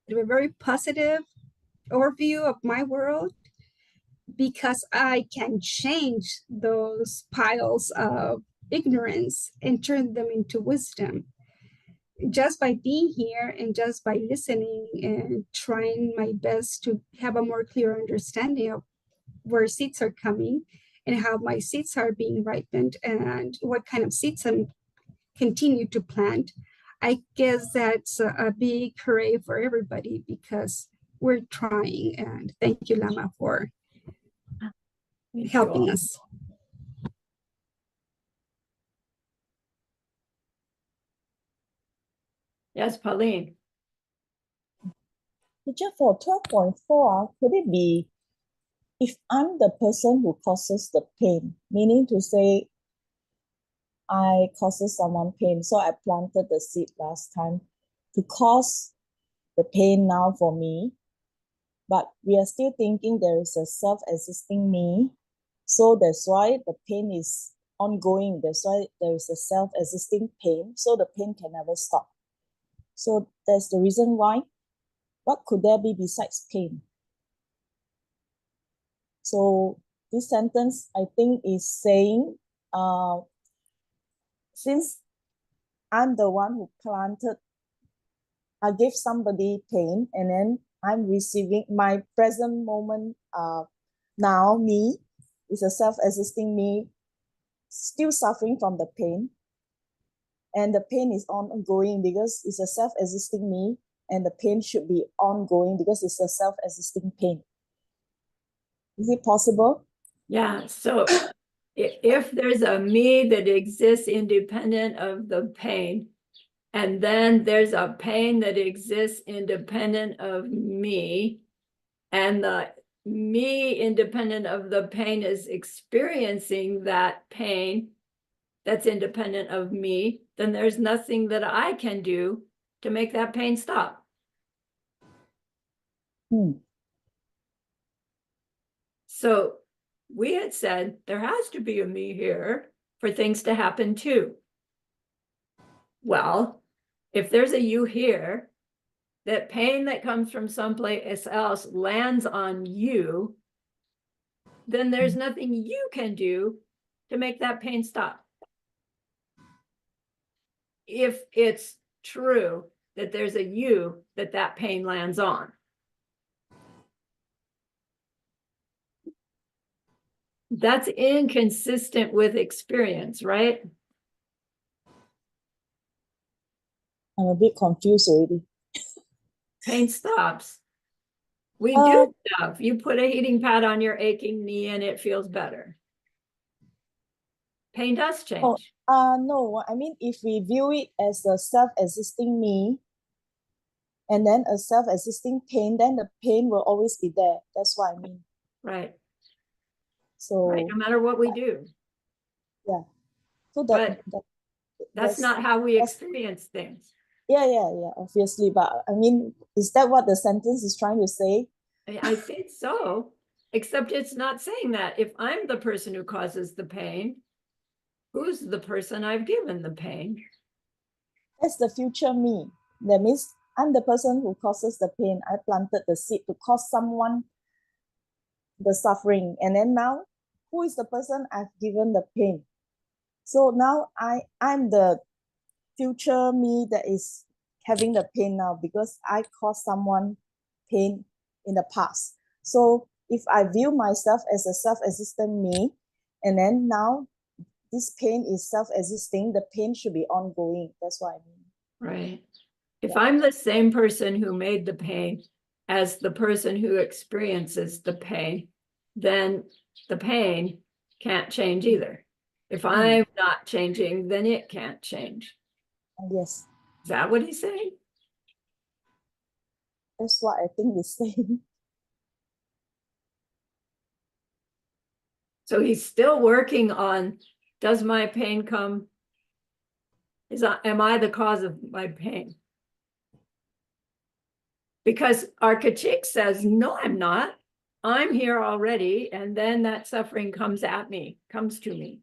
a very positive overview of my world, because I can change those piles of ignorance and turn them into wisdom just by being here and just by listening and trying my best to have a more clear understanding of where seeds are coming and how my seeds are being ripened and what kind of seeds I'm continue to plant. I guess that's a big hooray for everybody because we're trying. And thank you, Lama, for helping us. Yes, Pauline. Teacher, for 12.4, could it be if I'm the person who causes the pain, meaning to say I causes someone pain, so I planted the seed last time to cause the pain now for me, but we are still thinking there is a self-existing me, so that's why the pain is ongoing. That's why there is a self-existing pain, so the pain can never stop. So that's the reason why. What could there be besides pain? So this sentence, I think, is saying, since I'm the one who planted, I gave somebody pain, and then I'm receiving my present moment, now me is a self-existing me, still suffering from the pain. And the pain is ongoing because it's a self-existing me, and the pain should be ongoing because it's a self-existing pain. Is it possible? Yeah, so if there's a me that exists independent of the pain, and then there's a pain that exists independent of me, and the me independent of the pain is experiencing that pain that's independent of me, then there's nothing that I can do to make that pain stop. So we had said there has to be a me here for things to happen too. Well, if there's a you here, that pain that comes from someplace else lands on you, then there's nothing you can do to make that pain stop. If it's true that there's a you that pain lands on. That's inconsistent with experience, right? I'm a bit confused already. Pain stops. We do stuff. You put a heating pad on your aching knee and it feels better. Pain does change. No, I mean, if we view it as a self-existing me, and then a self-existing pain, then the pain will always be there. That's what I mean. Right. So Right, no matter what we do. yeah. So But that's not how we experience things. Yeah, obviously. But I mean, is that what the sentence is trying to say? I think so, except it's not saying that. If I'm the person who causes the pain, who's the person I've given the pain? That's the future me. That means I'm the person who causes the pain. I planted the seed to cause someone the suffering. And then now, who is the person I've given the pain? So now I'm the future me that is having the pain now because I caused someone pain in the past. So if I view myself as a self-existent me, and then now this pain is self-existing, the pain should be ongoing. That's what I mean. Right. If I'm the same person who made the pain as the person who experiences the pain, then the pain can't change either. If I'm not changing, then it can't change. Yes. Is that what he's saying? That's what I think he's saying. So he's still working on, does my pain come? Am I the cause of my pain? Because our Kachik says, no, I'm not. I'm here already. And then that suffering comes at me, comes to me.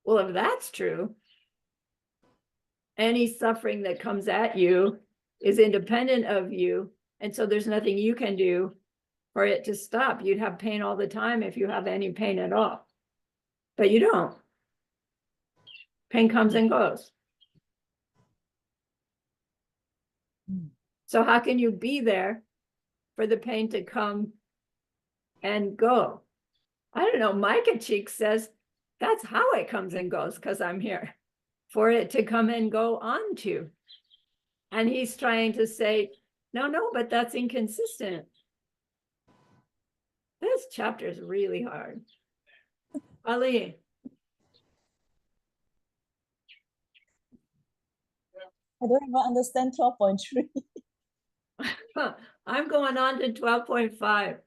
Well, if that's true, any suffering that comes at you is independent of you. And so there's nothing you can do for it to stop. You'd have pain all the time if you have any pain at all. But you don't. Pain comes and goes. So how can you be there for the pain to come and go? I don't know. Micah Cheek says that's how it comes and goes because I'm here for it to come and go on to. And he's trying to say, no, but that's inconsistent. This chapter is really hard. Ali. I don't even understand 12.3. I'm going on to 12.5.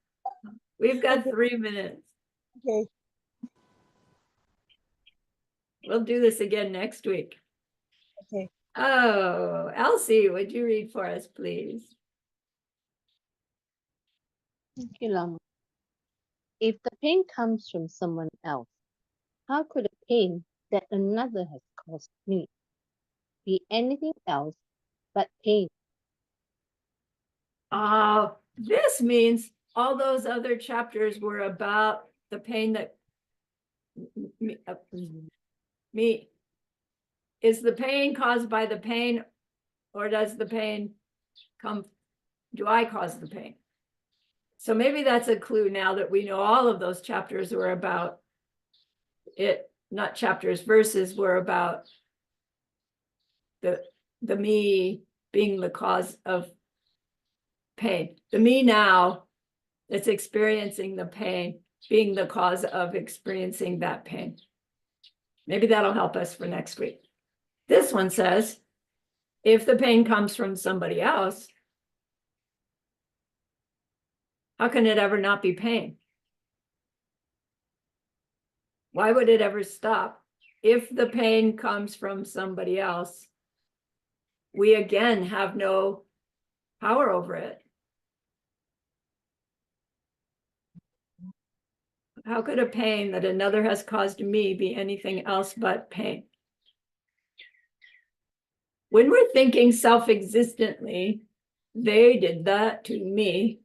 We've got Okay. 3 minutes. Okay. We'll do this again next week. Okay. Oh, Elsie, would you read for us, please? Okay, Lama. If the pain comes from someone else, how could the pain that another has caused me be anything else but pain? This means all those other chapters were about the pain that me. Is the pain caused by the pain, or does the pain do I cause the pain? So maybe that's a clue now that we know all of those chapters were about it, not chapters, verses were about the me being the cause of pain. The me now that's experiencing the pain being the cause of experiencing that pain. Maybe that'll help us for next week. This one says, if the pain comes from somebody else, how can it ever not be pain? Why would it ever stop? If the pain comes from somebody else, we again have no power over it. How could a pain that another has caused me be anything else but pain? When we're thinking self-existently, they did that to me.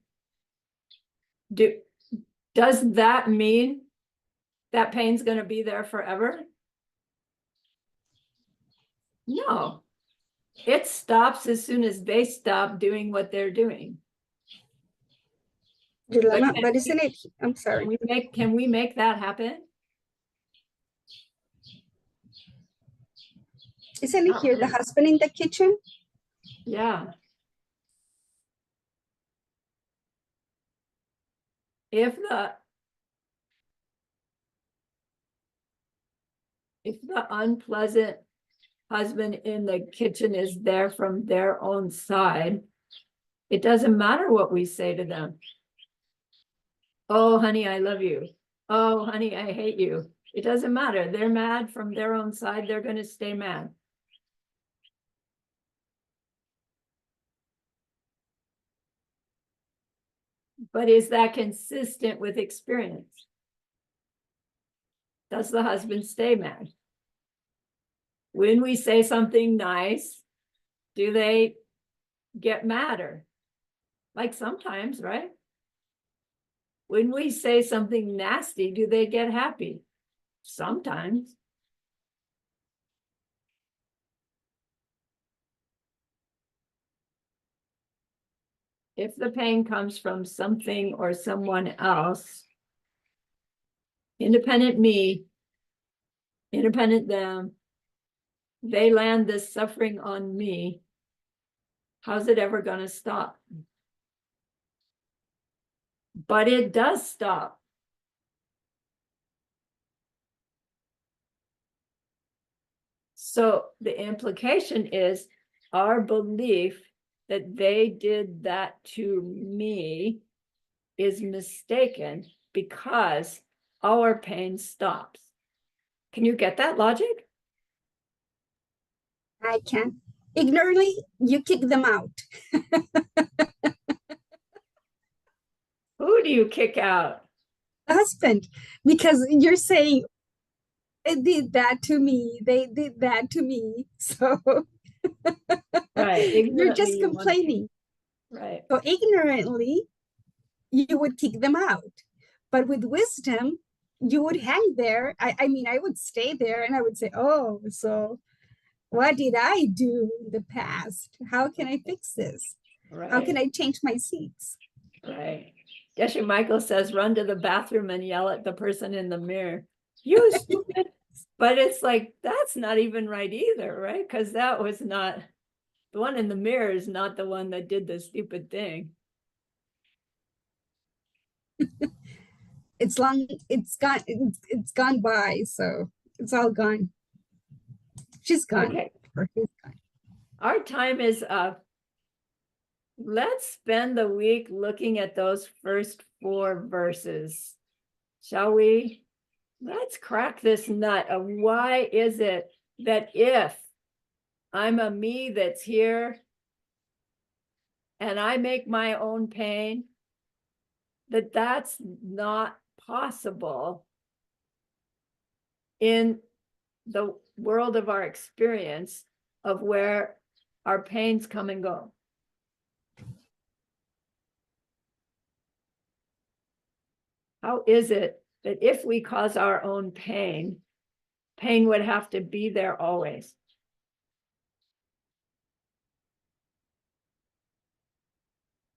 Does that mean that pain's going to be there forever? No. It stops as soon as they stop doing what they're doing. Lama, but isn't it, I'm sorry. Can we make that happen? Isn't it here the husband in the kitchen? Yeah. If the unpleasant husband in the kitchen is there from their own side, it doesn't matter what we say to them. Oh, honey, I love you. Oh, honey, I hate you. It doesn't matter. They're mad from their own side. They're going to stay mad. But is that consistent with experience? Does the husband stay mad? When we say something nice, do they get madder? Like sometimes, right? When we say something nasty, do they get happy? Sometimes. If the pain comes from something or someone else, independent me, independent them, they land this suffering on me, how's it ever going to stop? But it does stop. So the implication is our belief that they did that to me is mistaken because our pain stops. Can you get that logic? I can. Ignorantly, you kick them out. Who do you kick out? Husband, because you're saying, they did that to me. They did that to me. So Right. you're just Ignorantly, you want to- complaining. Right. So ignorantly, you would kick them out. But with wisdom, you would hang there. I mean, I would stay there and I would say, oh, so what did I do in the past? How can I fix this? Right. How can I change my seats? Right. Geshe Michael says, run to the bathroom and yell at the person in the mirror. You stupid. But it's like, that's not even right either, right? Because that was not, the one in the mirror is not the one that did the stupid thing. It's gone by, so it's all gone. She's gone. Okay. Or he's gone. Our time is up. let's spend the week looking at those first 4 verses. Shall we? Let's crack this nut of why is it that if I'm a me that's here and I make my own pain, that's not possible in the world of our experience of where our pains come and go. How is it that if we cause our own pain, pain would have to be there always?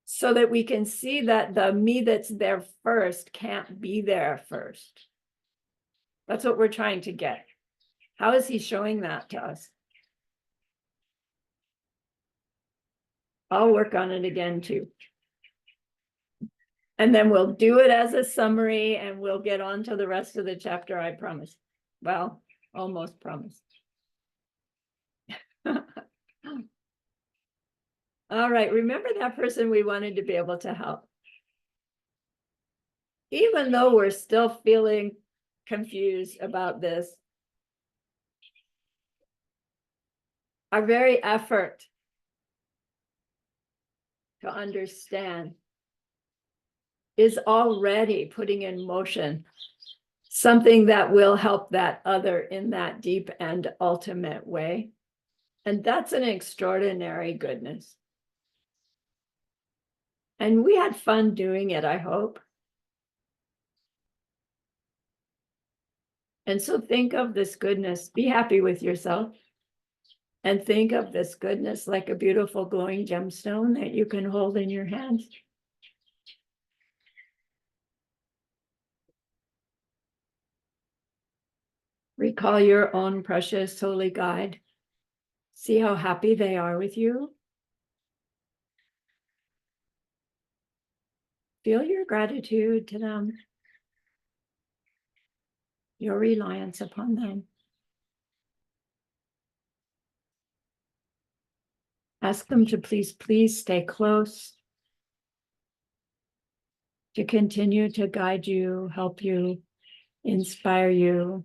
So that we can see that the me that's there first can't be there first. That's what we're trying to get. How is he showing that to us? I'll work on it again too. And then we'll do it as a summary and we'll get on to the rest of the chapter, I promise. Well, almost promise. All right, remember that person we wanted to be able to help. Even though we're still feeling confused about this, our very effort to understand is already putting in motion something that will help that other in that deep and ultimate way. And that's an extraordinary goodness. And we had fun doing it, I hope. And so think of this goodness, be happy with yourself, and think of this goodness like a beautiful glowing gemstone that you can hold in your hands. Recall your own precious holy guide. See how happy they are with you. Feel your gratitude to them, your reliance upon them. Ask them to please stay close, to continue to guide you, help you, inspire you.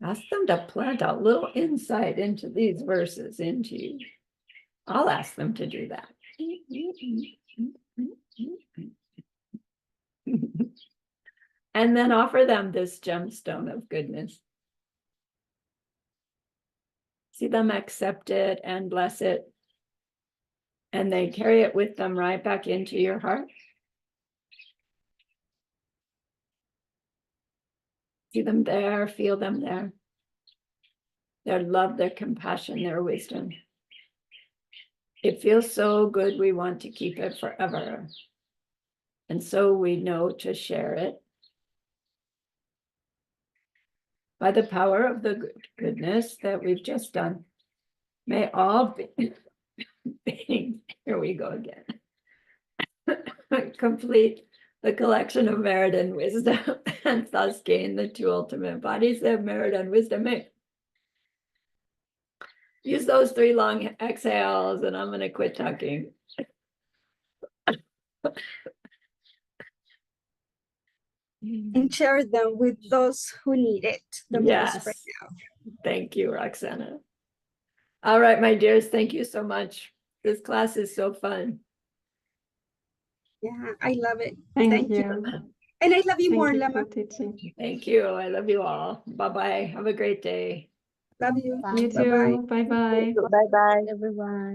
Ask them to plant a little insight into these verses into you. I'll ask them to do that. And then offer them this gemstone of goodness. See them accept it and bless it. And they carry it with them right back into your heart. See them there, feel them there. Their love, their compassion, their wisdom. It feels so good, we want to keep it forever. And so we know to share it. By the power of the goodness that we've just done, may all beings, here we go again, complete the collection of merit and wisdom, and thus gain the 2 ultimate bodies of merit and wisdom. Use those 3 long exhales, and I'm going to quit talking. And share them with those who need it the most right now. Thank you, Roxana. All right, my dears, thank you so much. This class is so fun. Yeah, I love it. Thank you. And I love you Thank more, you Lama. for teaching. Thank you. I love you all. Bye-bye. Have a great day. Love you. Bye. You Bye-bye. too. Bye-bye. Bye bye, everyone.